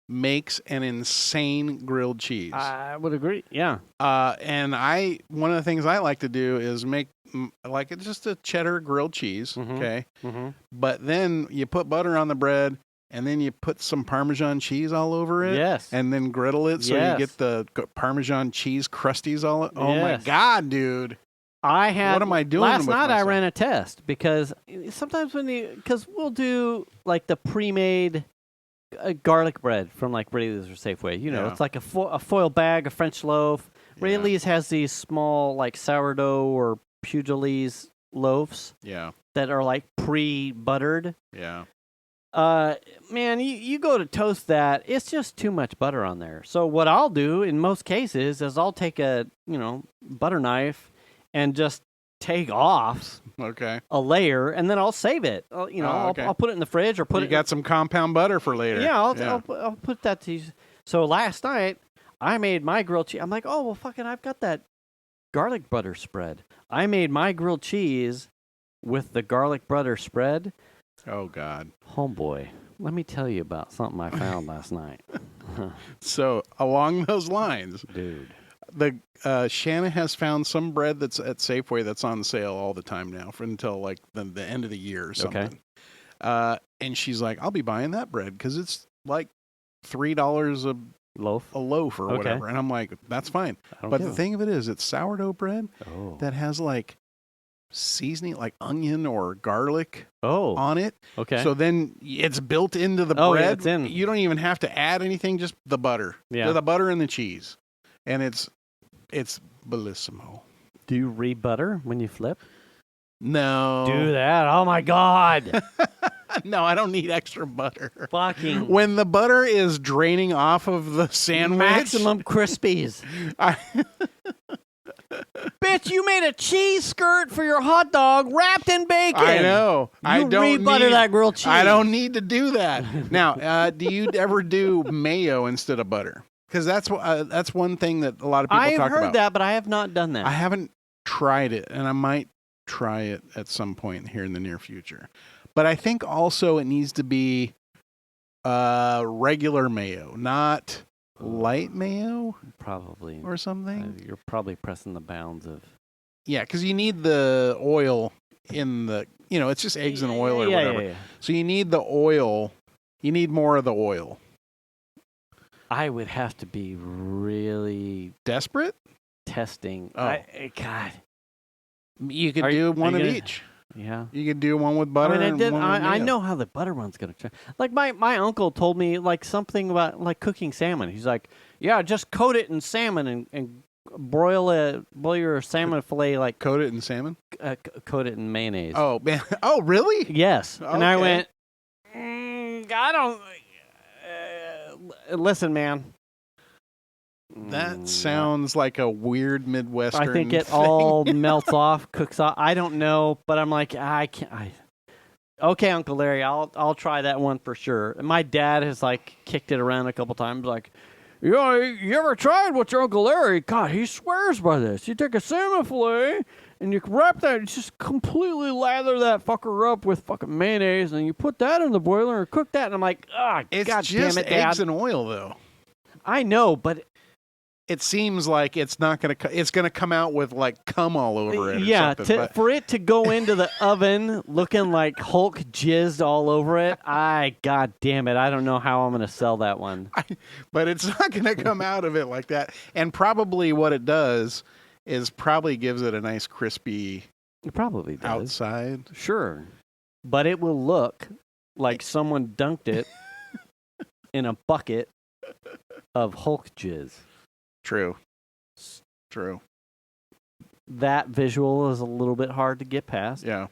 makes an insane grilled cheese. I would agree. Yeah. And one of the things I like to do is make like it's just a cheddar grilled cheese. Mhm. Okay. Mm-hmm. But then you put butter on the bread, and then you put some Parmesan cheese all over it. Yes. And then griddle it so Yes. you get the Parmesan cheese crusties all. Oh my Yes. God, dude! I had. What am I doing Last with night I myself? ran a test because sometimes because we'll do like the pre-made garlic bread from like Rayleigh's or Safeway. You know, Yeah. it's like a foil bag, a French loaf. Yeah. Rayleigh's has these small like sourdough or Pugilis loaves Yeah, that are like pre-buttered. yeah, Man, you go to toast that, it's just too much butter on there. So what I'll do in most cases is I'll take a butter knife and just take off okay. a layer, and then I'll save it. okay. I'll put it in the fridge or put You it. got some compound butter for later. Yeah, I'll put that to. So last night I made my grilled cheese. I'm like, oh well, fucking, I've got that garlic butter spread. I made my grilled cheese with the garlic butter spread. Oh God. Homeboy, let me tell you about something I found last night. So along those lines, Dude. Shanna has found some bread that's at Safeway that's on sale all the time now until like the end of the year or something. And she's like, I'll be buying that bread because it's like $3 Loaf? a loaf or Okay. whatever. And I'm like, that's fine. I don't But care. the thing of it is, it's sourdough bread Oh. that has like seasoning, like onion or garlic Oh. on it. Okay. So then it's built into the Oh, yeah, bread. it's in. You don't even have to add anything, just the butter. Yeah. The butter and the cheese. And it's bellissimo. Do you re-butter when you flip? No. Do that. Oh my God. No, I don't need extra butter. Fucking When the butter is draining off of the sandwich, maximum crispies. I, Bitch, Bitch, you made a cheese skirt for your hot dog wrapped in bacon. I know. I You don't rebutter need, that grilled cheese. I don't need to do that. Now, do you ever do mayo instead of butter? Because that's one thing that a lot of people I have talk heard about. that, but I have not done that. I haven't tried it, and I might try it at some point here in the near future. But I think also it needs to be regular mayo, not light mayo Probably. or something. You're probably pressing the bounds of. Yeah, because you need the oil in the, it's just eggs and oil or whatever. Yeah. So you need the oil. You need more of the oil. I would have to be really Desperate? testing. Oh. God. You could Are you- do are one you of gonna- each. Yeah. You could do one with butter. I mean, and one with I mayo. know how the butter one's gonna try. Like my uncle told me like something about like cooking salmon. He's like, yeah, just coat it in salmon and boil your salmon fillet like Coat it in salmon. coat it in mayonnaise. Oh man! Oh really? Yes. And I Okay. went, I don't. Listen, man. That sounds like a weird Midwestern. I think it thing. all melts off, cooks off. I don't know, but I'm like, I can't. Okay, Uncle Larry, I'll try that one for sure. And my dad has like kicked it around a couple times, like, you ever tried what your Uncle Larry? God, he swears by this. You take a salmon fillet and you wrap that, just completely lather that fucker up with fucking mayonnaise, and you put that in the boiler and cook that. And I'm like, It's God just damn it, Dad. eggs and oil, though. I know, but It seems like it's not going to. It's going to come out with like cum all over it. yeah, or something, but for it to go into the oven looking like Hulk jizzed all over it, God damn it, I don't know how I'm going to sell that one. but it's not going to come out of it like that. And probably what it does is probably gives it a nice crispy It probably does. outside. Sure. But it will look like someone dunked it in a bucket of Hulk jizz. True. True. That visual is a little bit hard to get past. Yeah.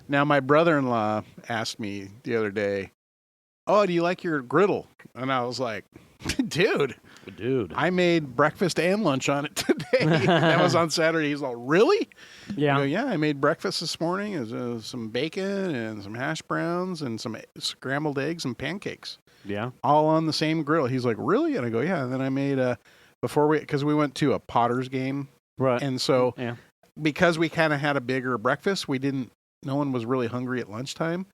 Now, my brother-in-law asked me the other day, "Oh, do you like your griddle?" And I was like, "Dude, I made breakfast and lunch on it today." That was on Saturday. He's like, "Really?" I go, Yeah. yeah, I made breakfast this morning. It was some bacon and some hash browns and some scrambled eggs and pancakes, Yeah. all on the same grill. He's like, "Really?" And I go, "Yeah." And then I made because we went to a Potter's game, Right. and so Yeah. because we kind of had a bigger breakfast, no one was really hungry at lunchtime,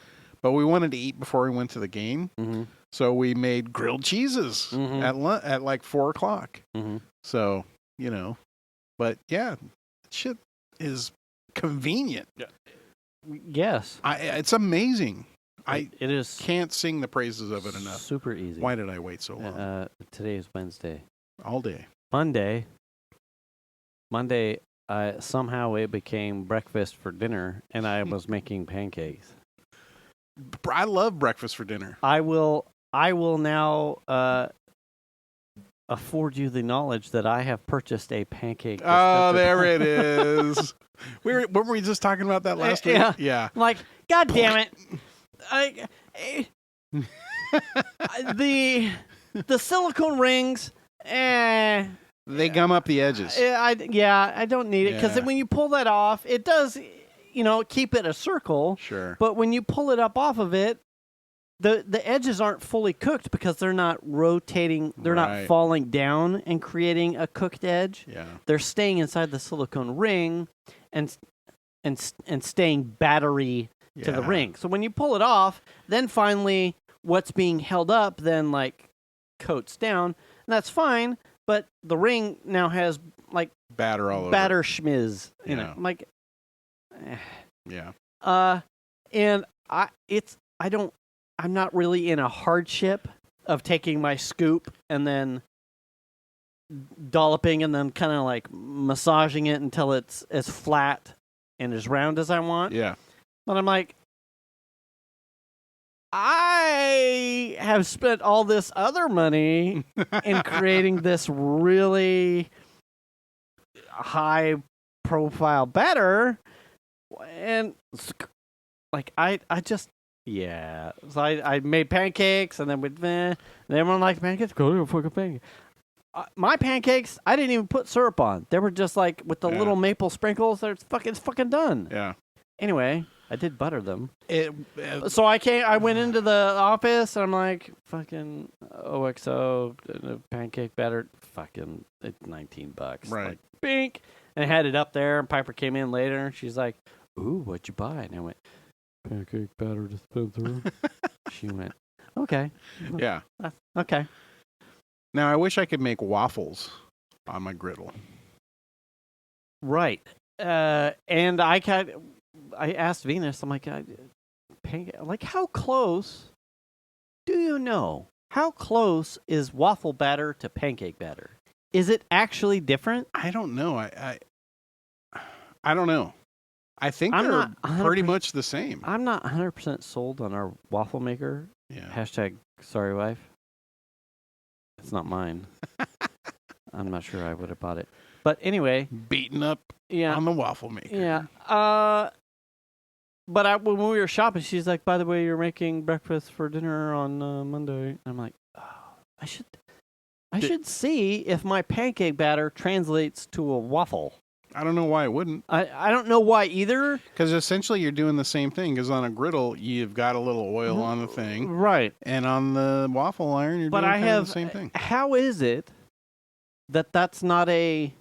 but we wanted to eat before we went to the game. Mm-hmm. So we made grilled cheeses Mhm. at like 4:00. Mm-hmm. So, but yeah, shit is convenient. Yes. It's amazing. I it is can't sing the praises of it enough. super easy. Why did I wait so long? Today is Wednesday. All day. Monday, somehow it became breakfast for dinner, and I was making pancakes. I love breakfast for dinner. I will now afford you the knowledge that I have purchased a pancake. Oh, dispenser. there it is. Weren't we just talking about that last week? Yeah. Yeah. Like, God damn it! The silicone rings. They gum up the edges. I don't need it because Yeah. when you pull that off, it does, keep it a circle. Sure. But when you pull it up off of it, the edges aren't fully cooked because they're not rotating. They're not Right. falling down and creating a cooked edge. Yeah. They're staying inside the silicone ring and staying battery to the Yeah. ring. So when you pull it off, then finally what's being held up then like coats down, and that's fine. But the ring now has like Batter all over. batter schmiz in Yeah. it. I'm like, Yeah. and I'm not really in a hardship of taking my scoop and then dolloping and then kind of like massaging it until it's as flat and as round as I want. Yeah. But I'm like, I have spent all this other money in creating this really high profile batter, and like I just so I made pancakes, and then everyone liked pancakes. Go to a fucking pancake. my pancakes, I didn't even put syrup on. They were just like with the Yeah. little maple sprinkles. It's fucking done. Yeah. Anyway, I did butter them. It, So I went into the office and I'm like, fucking OXO pancake batter, fucking it's $19. Right. Like, bink. And I had it up there, and Piper came in later, and she's like, ooh, what'd you buy? And I went, pancake batter dispenser. She went, okay. yeah. Okay. Now I wish I could make waffles on my griddle. Right. And I asked Venus, I'm like, how close do you know? How close is waffle batter to pancake batter? Is it actually different? I don't know. I don't know. I think I'm they're not 100% pretty much the same. I'm not 100% sold on our waffle maker. Yeah. Hashtag sorry wife. It's not mine. I'm not sure I would have bought it. But anyway, Beaten up yeah. on the waffle maker. Yeah. But when we were shopping, she's like, by the way, you're making breakfast for dinner on Monday. And I'm like, oh, I should see if my pancake batter translates to a waffle. I don't know why it wouldn't. I don't know why either. Because essentially you're doing the same thing. Because on a griddle, you've got a little oil on the thing. Right. And on the waffle iron, you're doing kind of the same thing. How is it that that's not a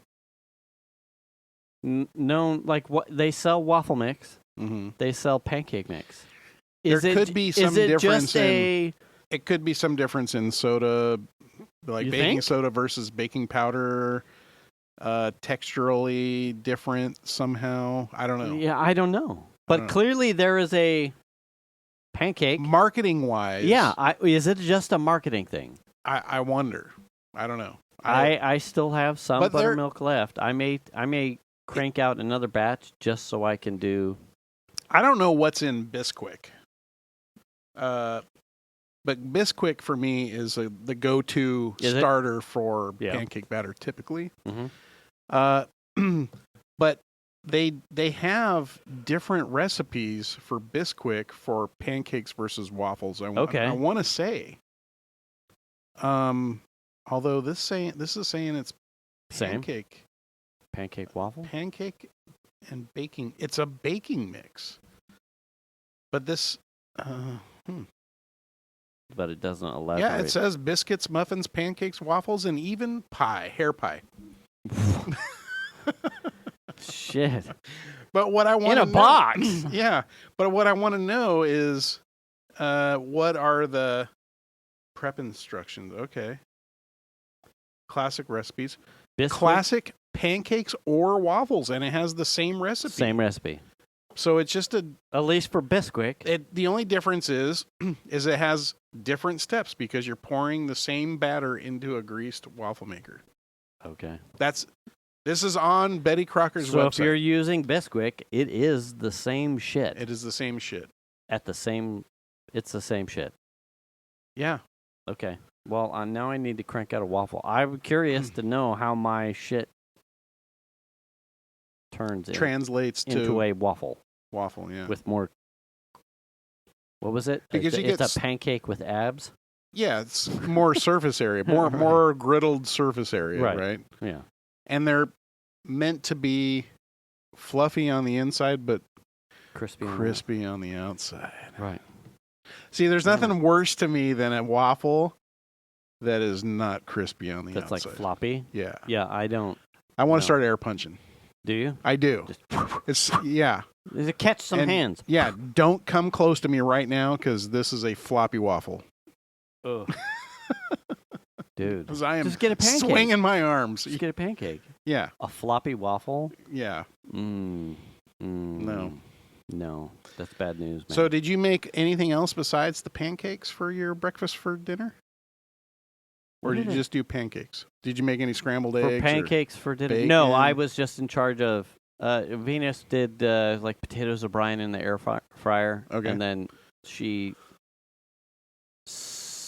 known, like what they sell waffle mix, Mm-hmm. they sell pancake mix. There could be some is it difference just It could be some difference in soda, like You baking think? soda versus baking powder, texturally different somehow. I don't know. Yeah, I don't know. But don't know. clearly there is a pancake. Marketing wise, Yeah, is it just a marketing thing? I wonder. I don't know. I still have some But there- buttermilk left. I may crank out another batch just so I can do. I don't know what's in Bisquick. But Bisquick for me is the go-to Is it? starter for Yeah. pancake batter typically. Mhm. But they have different recipes for Bisquick for pancakes versus waffles. Okay. I want to say, although this is saying it's Same pancake waffle. and baking. It's a baking mix. But this, But it doesn't elaborate. yeah, it says biscuits, muffins, pancakes, waffles, and even pie, hair pie. Shit. But what I want In a box. Yeah, but what I want to know is, what are the prep instructions? Okay. Classic recipes. Biscuit, Classic pancakes or waffles, and it has the same recipe. same recipe. So it's just At least for Bisquick. the only difference is it has different steps because you're pouring the same batter into a greased waffle maker. Okay. This is on Betty Crocker's So website. if you're using Bisquick, it is the same shit. It is the same shit. It's the same shit. Yeah. Okay. Well, now I need to crank out a waffle. I'm curious to know how my shit turns Translates into to a waffle waffle, yeah. with more. What was it? Because it's a pancake with abs. Yeah, it's more surface area, more griddled surface area, Right. right? Yeah. And they're meant to be fluffy on the inside, but Crispy. crispy on the outside. Right. See, there's nothing worse to me than a waffle that is not crispy on the That's outside. like floppy. Yeah. Yeah, I don't. I want No. to start air punching. Do you? I do. Just Yeah. catch some And- hands. Yeah, don't come close to me right now because this is a floppy waffle. Ugh. Dude. Because I am Just get a pancake. swinging my arms. Just get a pancake. Yeah, A floppy waffle? yeah. No. No. That's bad news, man. So did you make anything else besides the pancakes for your breakfast for dinner? Or What did did you I- just do pancakes? Did you make any scrambled for eggs? pancakes for dinner? bacon? No, I was just in charge of. Venus did like potatoes O'Brien in the air fryer. Okay. And then she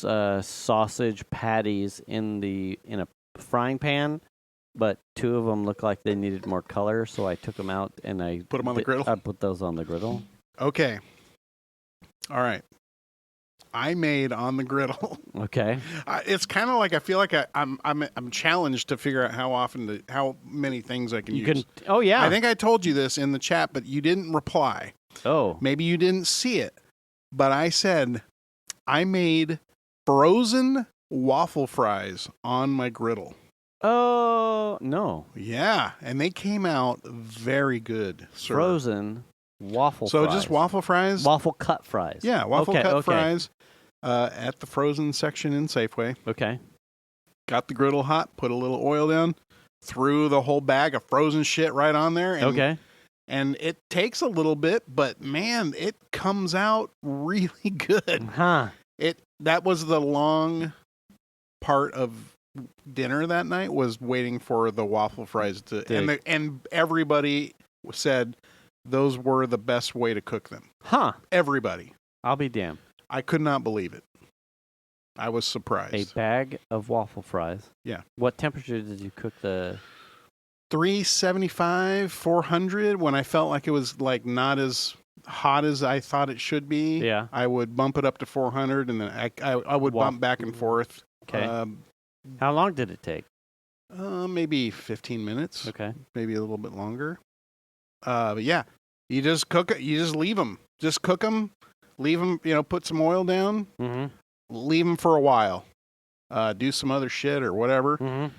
sausage patties in a frying pan, but two of them looked like they needed more color, so I took them out and I Put 'em on the griddle? I put those on the griddle. Okay. All right. I made on the griddle. Okay. It's kind of like I feel like I'm challenged to figure out how many things I can You use. can. Oh yeah. I think I told you this in the chat, but you didn't reply. Oh. Maybe you didn't see it, but I said I made frozen waffle fries on my griddle. Oh no. Yeah, and they came out very good. Sir. Frozen waffle. So fries. just waffle fries. Waffle cut fries. Yeah, waffle Okay, cut okay. fries at the frozen section in Safeway. Okay. Got the griddle hot, put a little oil down, threw the whole bag of frozen shit right on there. And, Okay. And it takes a little bit, but man, it comes out really good. Huh. That was the long part of dinner that night, was waiting for the waffle fries to and everybody said those were the best way to cook them. Huh. Everybody. I'll be damned. I could not believe it. I was surprised. A bag of waffle fries. Yeah. What temperature did you cook the? 375, 400. When I felt like it was like not as hot as I thought it should be, Yeah. I would bump it up to 400, and then I would bump back and forth. Okay. How long did it take? Maybe 15 minutes. Okay. Maybe a little bit longer. But yeah, you just cook it. You just leave them. Just cook them. Leave them. Put some oil down. Mm-hmm. Leave them for a while. Do some other shit or whatever. Mm-hmm.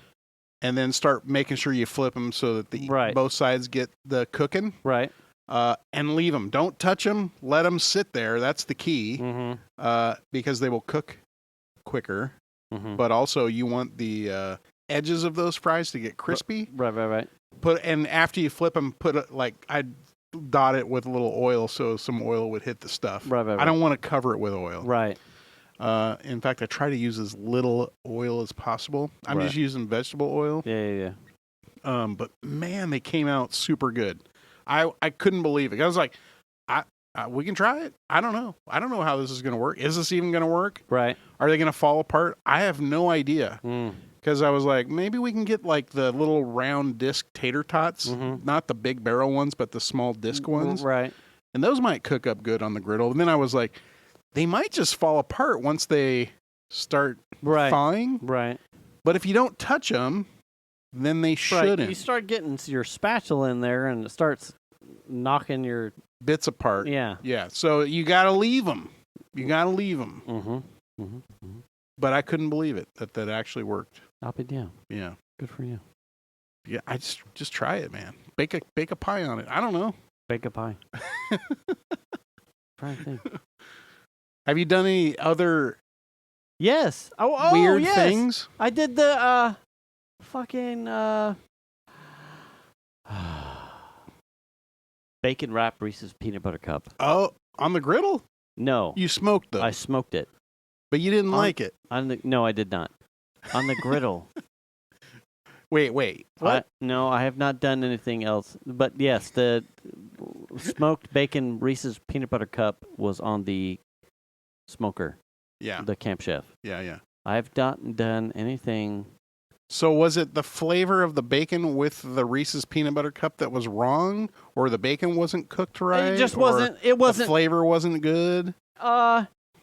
And then start making sure you flip them so that both sides get the cooking. Right. And leave them. Don't touch them. Let them sit there. That's the key. Mm-hmm. Because they will cook quicker. Mm-hmm. But also you want the edges of those fries to get crispy. Right. And after you flip them, I'd dot it with a little oil so some oil would hit the stuff. Right. I don't want to cover it with oil. Right. In fact, I try to use as little oil as possible. I'm just using vegetable oil. Yeah. But man, they came out super good. I couldn't believe it. I was like, we can try it. I don't know. I don't know how this is going to work. Is this even going to work? Right. Are they going to fall apart? I have no idea. Mm. Because I was like, maybe we can get like the little round disc tater tots, not the big barrel ones, but the small disc ones. Right. And those might cook up good on the griddle. And then I was like, they might just fall apart once they start thawing. Right. But if you don't touch them, then they shouldn't. Right. You start getting your spatula in there and it starts knocking your bits apart. Yeah. Yeah. So you got to leave them. Mm-hmm. But I couldn't believe it that actually worked. I'll be down. Yeah. Good for you. Yeah. I just try it, man. Bake a pie on it. I don't know. Bake a pie. Trying to think. Have you done any other Yes. weird yes. things? I did the fucking bacon wrapped Reese's peanut butter cup. Oh, on the griddle? No. You smoked them. I smoked it. But you didn't like it. No, I did not. On the griddle. Wait. What? No, I have not done anything else. But yes, the smoked bacon Reese's peanut butter cup was on the smoker. Yeah. The Camp Chef. Yeah. I have not done anything. So was it the flavor of the bacon with the Reese's peanut butter cup that was wrong, or the bacon wasn't cooked right? It just or wasn't. It wasn't. The flavor wasn't good.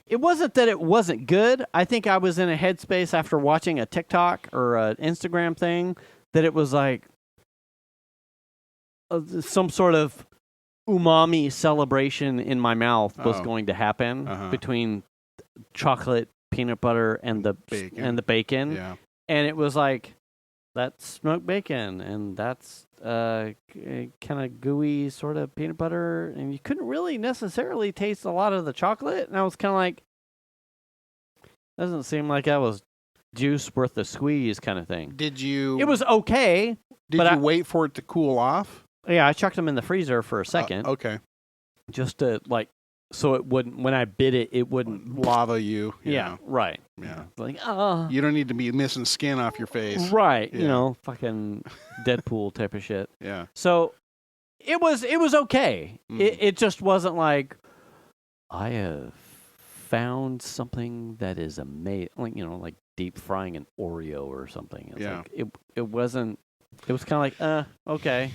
It wasn't that it wasn't good. I think I was in a headspace after watching a TikTok or an Instagram thing that it was like some sort of umami celebration in my mouth was going to happen between chocolate, peanut butter, and the bacon. Yeah. And it was like, that's smoked bacon, and that's kind of gooey sort of peanut butter, and you couldn't really necessarily taste a lot of the chocolate. And I was kind of like, doesn't seem like that was juice worth the squeeze kind of thing. Did you? It was okay. Did you wait for it to cool off? Yeah, I chucked them in the freezer for a second. Okay. Just to so it wouldn't, when I bit it, it wouldn't lava you. Yeah, right. Yeah. Like, you don't need to be missing skin off your face. Right. Yeah. Fucking Deadpool type of shit. Yeah. So it was okay. It just wasn't like, I have found something that is amazing. Like deep frying an Oreo or something. It's like, it wasn't, it was kind of like, okay.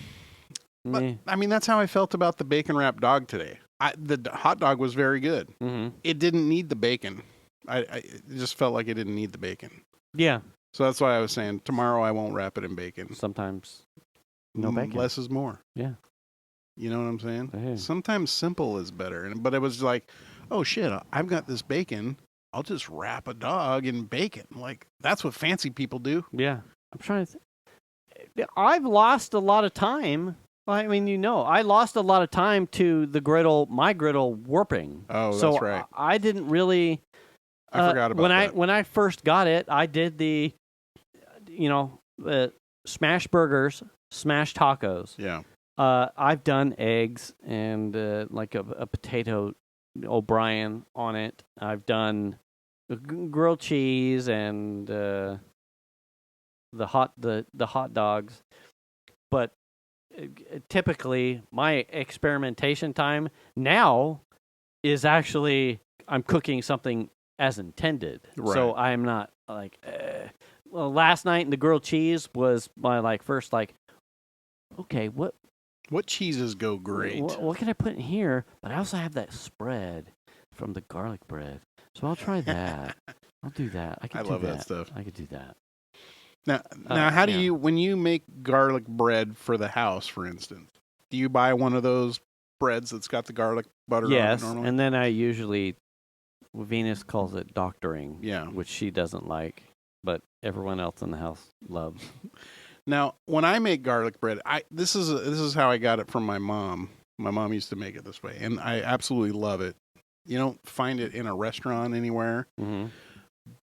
But, I mean, that's how I felt about the bacon wrapped dog today. The hot dog was very good. Mm-hmm. It didn't need the bacon. It just felt like it didn't need the bacon. Yeah. So that's why I was saying tomorrow I won't wrap it in bacon. Sometimes no bacon. Less is more. Yeah. You know what I'm saying? Hey. Sometimes simple is better. But it was like, oh shit, I've got this bacon. I'll just wrap a dog in bacon. Like, that's what fancy people do. Yeah. I'm trying to I've lost a lot of time. I mean, I lost a lot of time to my griddle warping. Oh, so that's right. I didn't really. I forgot about that. When I first got it, I did the, smash burgers, smash tacos. Yeah. I've done eggs and like a potato O'Brien on it. I've done grilled cheese and the hot dogs, but typically my experimentation time now is actually I'm cooking something as intended. Right. So I'm not like well, last night in the grilled cheese was my first okay, what cheeses go great? what can I put in here? But I also have that spread from the garlic bread. So I'll try that. I'll do that. I love that stuff. I could do that. Now, how do you, when you make garlic bread for the house, for instance, do you buy one of those breads that's got the garlic butter on it Yes, normally? and then I usually, Venus calls it doctoring, Yeah. which she doesn't like, but everyone else in the house loves. Now, when I make garlic bread, this is how I got it from my mom. My mom used to make it this way, and I absolutely love it. You don't find it in a restaurant anywhere. Mm-hmm.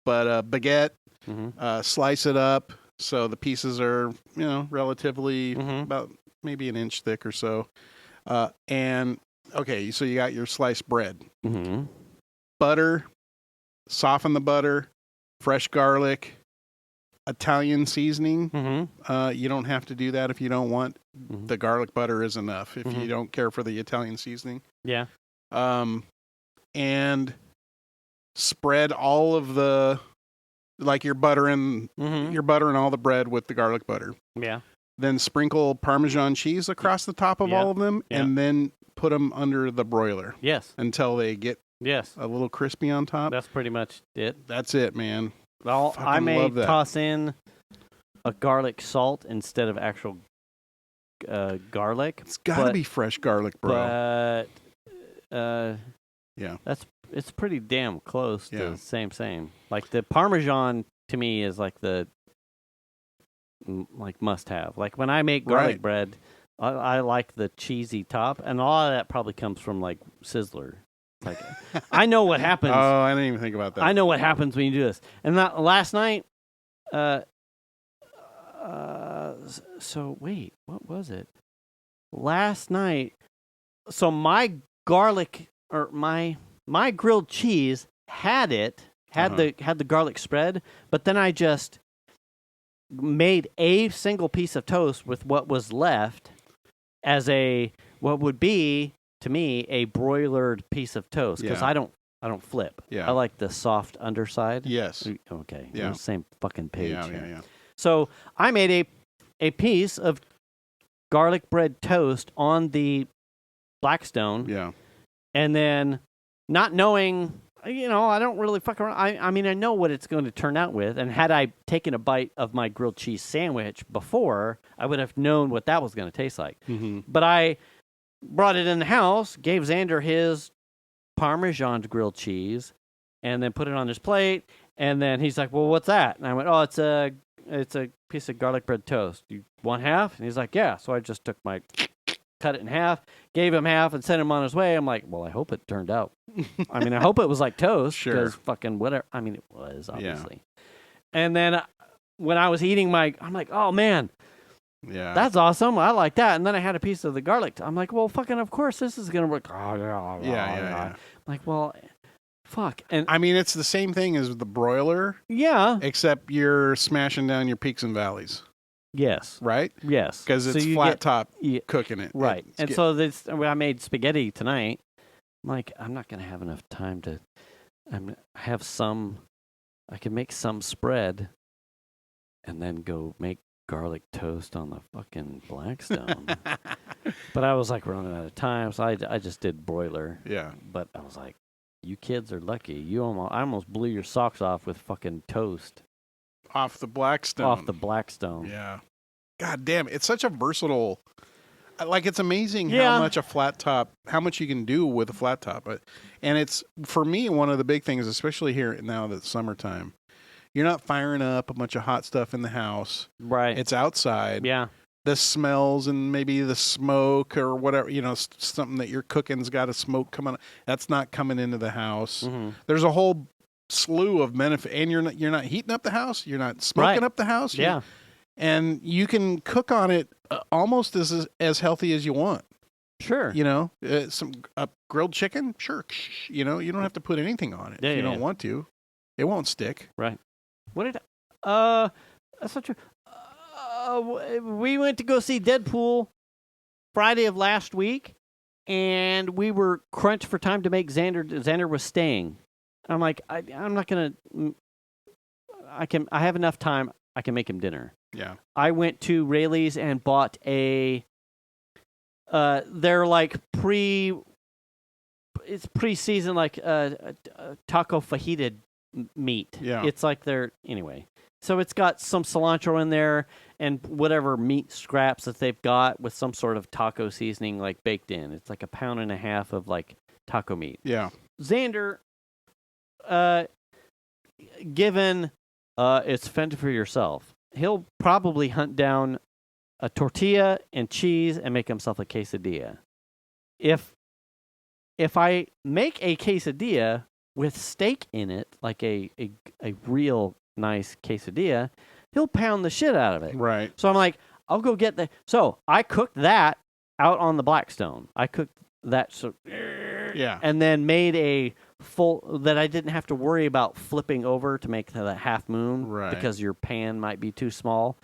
But a baguette, Mm-hmm. slice it up so the pieces are, relatively Mhm. about maybe an inch thick or so. And okay, so you got your sliced bread, Mm-hmm. butter, soften the butter, fresh garlic, Italian seasoning. Mm-hmm. You don't have to do that if you don't want. Mm-hmm. The garlic butter is enough if Mhm. you don't care for the Italian seasoning. Yeah. And spread all of the, like your butter and Mm-hmm. all the bread with the garlic butter. Yeah. Then sprinkle Parmesan cheese across the top of Yeah. all of them, Yeah. and then put them under the broiler Yes. until they get Yes. a little crispy on top. That's pretty much it. That's it, man. I Fucking may love that. toss in a garlic salt instead of actual garlic. It's got to but- be fresh garlic, bro. But Yeah. it's pretty damn close to Yeah. the same. Like the Parmesan to me is like the must have. Like when I make garlic Right. bread, I like the cheesy top, and a lot of that probably comes from like Sizzler. Like I know what happens. Oh, I didn't even think about that. I know what happens when you do this. And last night, so wait, what was it? Last night, so my garlic or my grilled cheese had the garlic spread, but then I just made a single piece of toast with what was left as what would be to me a broilered piece of toast because Yeah. I don't flip. Yeah. I like the soft underside. Yes. Okay. Yeah. We're on the same fucking page. Yeah, here. yeah. So I made a piece of garlic bread toast on the Blackstone, Yeah. and then not knowing, I don't really fuck around. I mean, I know what it's going to turn out with, and had I taken a bite of my grilled cheese sandwich before, I would have known what that was going to taste like. Mm-hmm. But I brought it in the house, gave Xander his Parmesan grilled cheese, and then put it on his plate. And then he's like, "Well, what's that?" And I went, "Oh, it's a piece of garlic bread toast. You want half?" And he's like, "Yeah." So I just cut it in half, gave him half, and sent him on his way. I'm like, "Well, I hope it turned out. I mean, I hope it was like toast, Sure. because fucking whatever. I mean, it was obviously." And then when I was eating I'm like, "Oh man, Yeah. that's awesome. I like that." And then I had a piece of the garlic. I'm like, "Well, fucking, of course this is gonna work." yeah. I'm like, well, fuck. And I mean, it's the same thing as the broiler, yeah, except you're smashing down your peaks and valleys, yes, right? yes, Because So it's you flat get- top yeah, cooking it. right. It's And get- so I made spaghetti tonight. I'm like, I'm not gonna have enough time to. Have some. I can make some spread, and then go make garlic toast on the fucking Blackstone. But I was like running out of time, so I just did broiler. Yeah. But I was like, you kids are lucky. I almost blew your socks off with fucking toast Off the Blackstone. off the Blackstone. Yeah. God damn, it's such a versatile. Like, it's amazing Yeah. how much how much you can do with a flat top. And it's, for me, one of the big things, especially here now that it's summertime, you're not firing up a bunch of hot stuff in the house. Right. It's outside. Yeah. The smells and maybe the smoke or whatever, something that you're cooking's got a smoke coming. That's not coming into the house. Mm-hmm. There's a whole slew of benefit, and you're not heating up the house. You're not smoking Right. up the house. Yeah. And you can cook on it almost as healthy as you want. Sure. Some grilled chicken, sure. You don't have to put anything on it if you don't want to. It won't stick. Right. What did that's not true. We went to go see Deadpool Friday of last week, and we were crunched for time to make Xander. Xander was staying. I'm like, I'm not gonna. I have enough time. I can make him dinner. Yeah. I went to Rayleigh's and bought a. They're like it's pre-seasoned like taco fajita meat. Yeah. It's like anyway. So it's got some cilantro in there and whatever meat scraps that they've got with some sort of taco seasoning like baked in. It's like 1.5 pounds of like taco meat. Yeah. Xander, given it's fend for yourself, he'll probably hunt down a tortilla and cheese and make himself a quesadilla. If I make a quesadilla with steak in it, like a real nice quesadilla, he'll pound the shit out of it. Right. So I'm like, I'll go get the. So I cooked that out on the Blackstone. I cooked that Yeah. and then made a full that I didn't have to worry about flipping over to make the half moon Right. because your pan might be too small.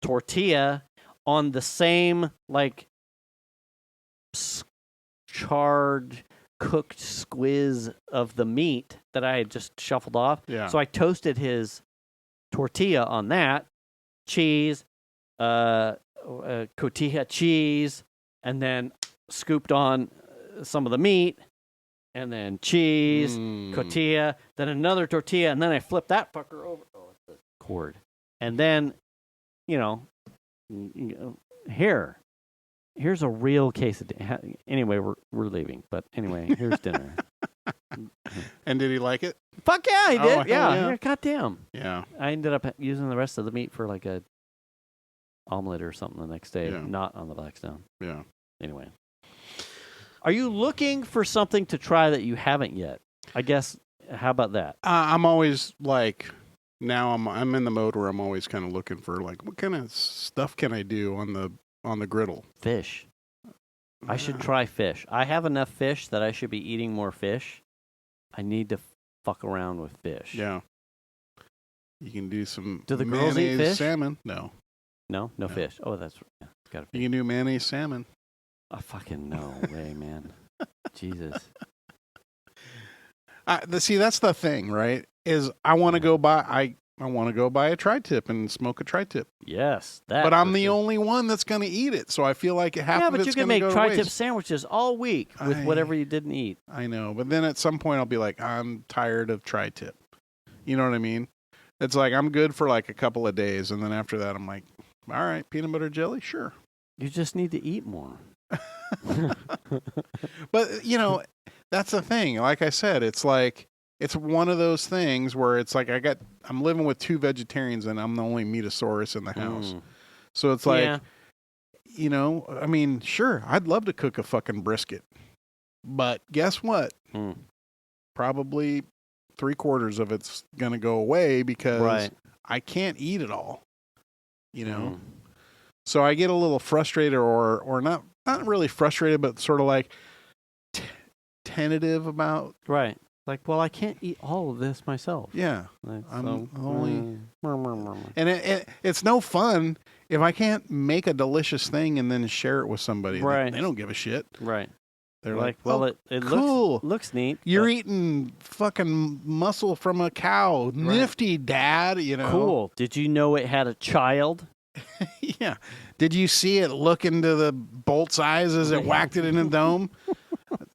Tortilla on the same like charred cooked squiz of the meat that I had just shuffled off. Yeah. So I toasted his tortilla on that, cheese, cotija cheese, and then scooped on some of the meat, and then cheese, cotija, then another tortilla, and then I flipped that fucker over. Oh, it's the cord. And then, here's a real quesadilla. Anyway, we're leaving, but anyway, here's dinner. And did he like it? Fuck yeah, he Oh, did. hell Yeah. yeah. Goddamn. Yeah. I ended up using the rest of the meat for like a omelet or something the next day, Yeah. not on the Blackstone. Yeah. Anyway. Are you looking for something to try that you haven't yet? I guess, how about that? I'm always like, now I'm in the mode where I'm always kind of looking for like, what kind of stuff can I do on the griddle? Fish. I should try fish. I have enough fish that I should be eating more fish. I need to fuck around with fish. Yeah. You can do some Do the girls eat mayonnaise fish? salmon. No. No No. fish. Oh, that's yeah, it's got to You be. can do mayonnaise salmon. I fucking no way, man. Jesus. See, that's the thing, right? Is I want to go buy I want to go buy a tri-tip and smoke a tri-tip. Yes, that. But I'm for the sure. only one that's going to eat it, so I feel like half Yeah, of but it's you going can to make go to tri-tip waste. sandwiches all week with whatever you didn't eat. I know, but then at some point I'll be like, I'm tired of tri-tip. You know what I mean? It's like I'm good for like a couple of days, and then after that I'm like, all right, peanut butter jelly, sure. You just need to eat more. But that's the thing. Like I said, it's like it's one of those things where it's like I'm living with 2 vegetarians and I'm the only meatosaurus in the house. Mm. So it's like, Yeah. I mean, sure, I'd love to cook a fucking brisket, but guess what? Mm. Probably 3/4 of it's gonna go away because Right. I can't eat it all. Mm. So I get a little frustrated, or not really frustrated, but sort of like tentative about. Right. Like, well, I can't eat all of this myself. Yeah, Like, I'm so, only- murmur. and it's no fun if I can't make a delicious thing and then share it with somebody. Right. They don't give a shit. Right. They're Like, like, well, oh, it cool. looks neat. You're but eating fucking muscle from a cow. Nifty, Dad. cool. Did you know it had a child? Yeah. Did you see it look into the bolt's eyes as it whacked it in the dome?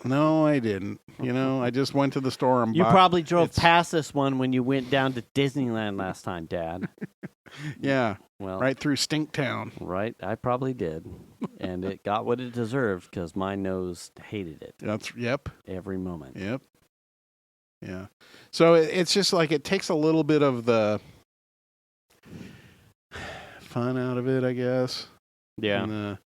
No, I didn't. I just went to the store and You bought. probably drove past this one when you went down to Disneyland last time, Dad. Yeah. Well, Right through Stinktown. right, I probably did. And it got what it deserved because my nose hated it Yep. every moment. Yep. Yeah. So it's just like it takes a little bit of the fun out of it, I guess. Yeah. And,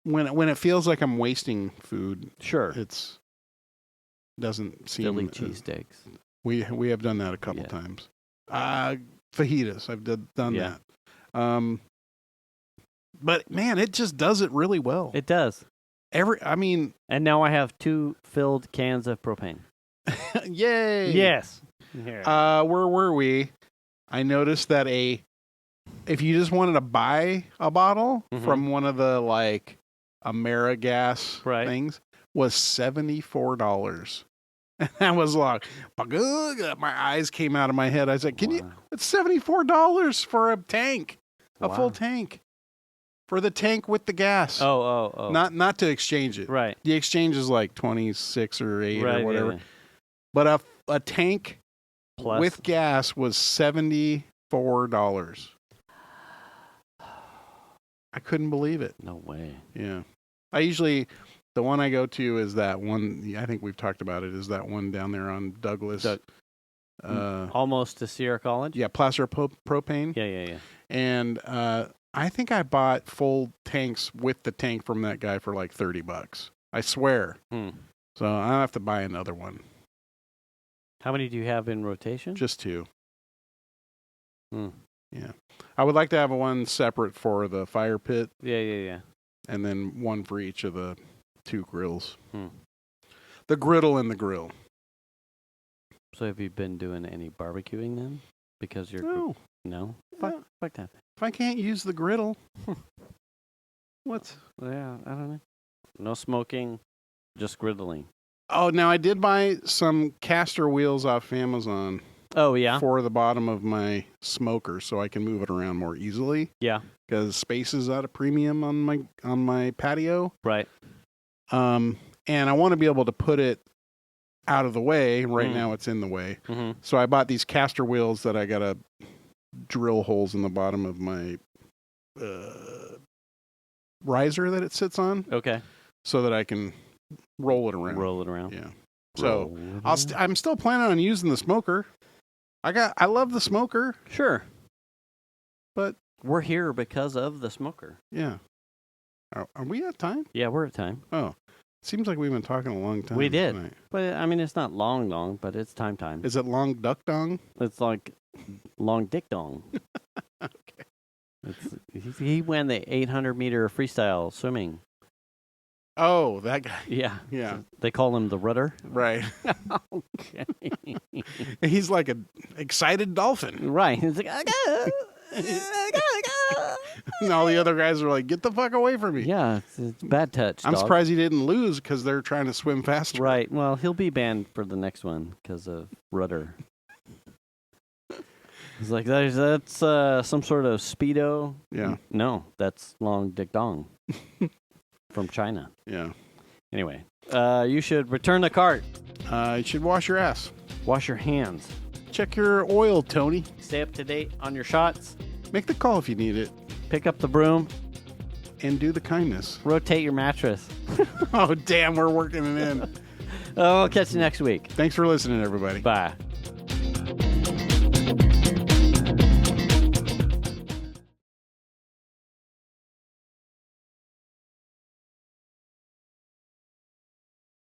when it feels like I'm wasting food, Sure. it's doesn't seem. Philly cheesesteaks. We have done that a couple Yeah. times. Fajitas, I've done Yeah. that. But man, it just does it really well. It does. And now I have 2 filled cans of propane. yay! Yes. Here. Where were we? I noticed that if you just wanted to buy a bottle Mhm. from one of the like AmeriGas Right. things was $74. And I was like, my eyes came out of my head. I said, it's $74 for a tank, a Wow. full tank, for the tank with the gas. Oh. Not to exchange it. Right. The exchange is like 26 or 8 Right. or whatever. yeah. But a tank Plus. with gas was $74. I couldn't believe it. No way. Yeah. The one I go to is that one, I think we've talked about it, is that one down there on Douglas. Almost to Sierra College? Yeah, Placer Propane. Yeah. And I think I bought full tanks with the tank from that guy for like $30. I swear. So I'll have to buy another one. How many do you have in rotation? Just 2. Hmm. Yeah. I would like to have one separate for the fire pit Yeah. and then one for each of the 2 grills. Hmm. The griddle and the grill. So have you been doing any barbecuing then? Because you're... No. No? No. Fuck that. If I can't use the griddle, what's... Yeah, I don't know. No smoking, just griddling. Oh, now I did buy some caster wheels off Amazon Oh, yeah? for the bottom of my smoker so I can move it around more easily. Yeah. Because space is at a premium on my patio. Right. And I want to be able to put it out of the way. Right Mm. now it's in the way. Mm-hmm. So I bought these caster wheels that I got to drill holes in the bottom of my riser that it sits on Okay. so that I can roll it around. Roll it around. Yeah. So Roll it I'm around. still planning on using the smoker. I love the smoker, Sure. but We're here because of the smoker. yeah. Are we at time? Yeah, we're at time. Oh, seems like we've been talking a long time. We did. tonight. But, I mean, it's not long, but it's time. Is it long duck dong? It's like long dick dong. Okay. He won the 800-meter freestyle swimming. Oh, that guy. Yeah. Yeah. They call him the rudder. Right. Okay. He's like an excited dolphin. Right. He's like, I go. And all the other guys are like, get the fuck away from me. Yeah, it's bad touch. I'm dog. surprised he didn't lose because they're trying to swim faster. Right. Well, he'll be banned for the next one because of rudder. He's like, that's some sort of Speedo. Yeah. No, that's long dick dong from China. Yeah. Anyway, you should return the cart. You should wash your ass. Wash your hands. Check your oil, Tony. Stay up to date on your shots. Make the call if you need it. Pick up the broom. And do the kindness. Rotate your mattress. Oh, damn, we're working it in. Oh, I'll catch you next week. Thanks for listening, everybody. Bye.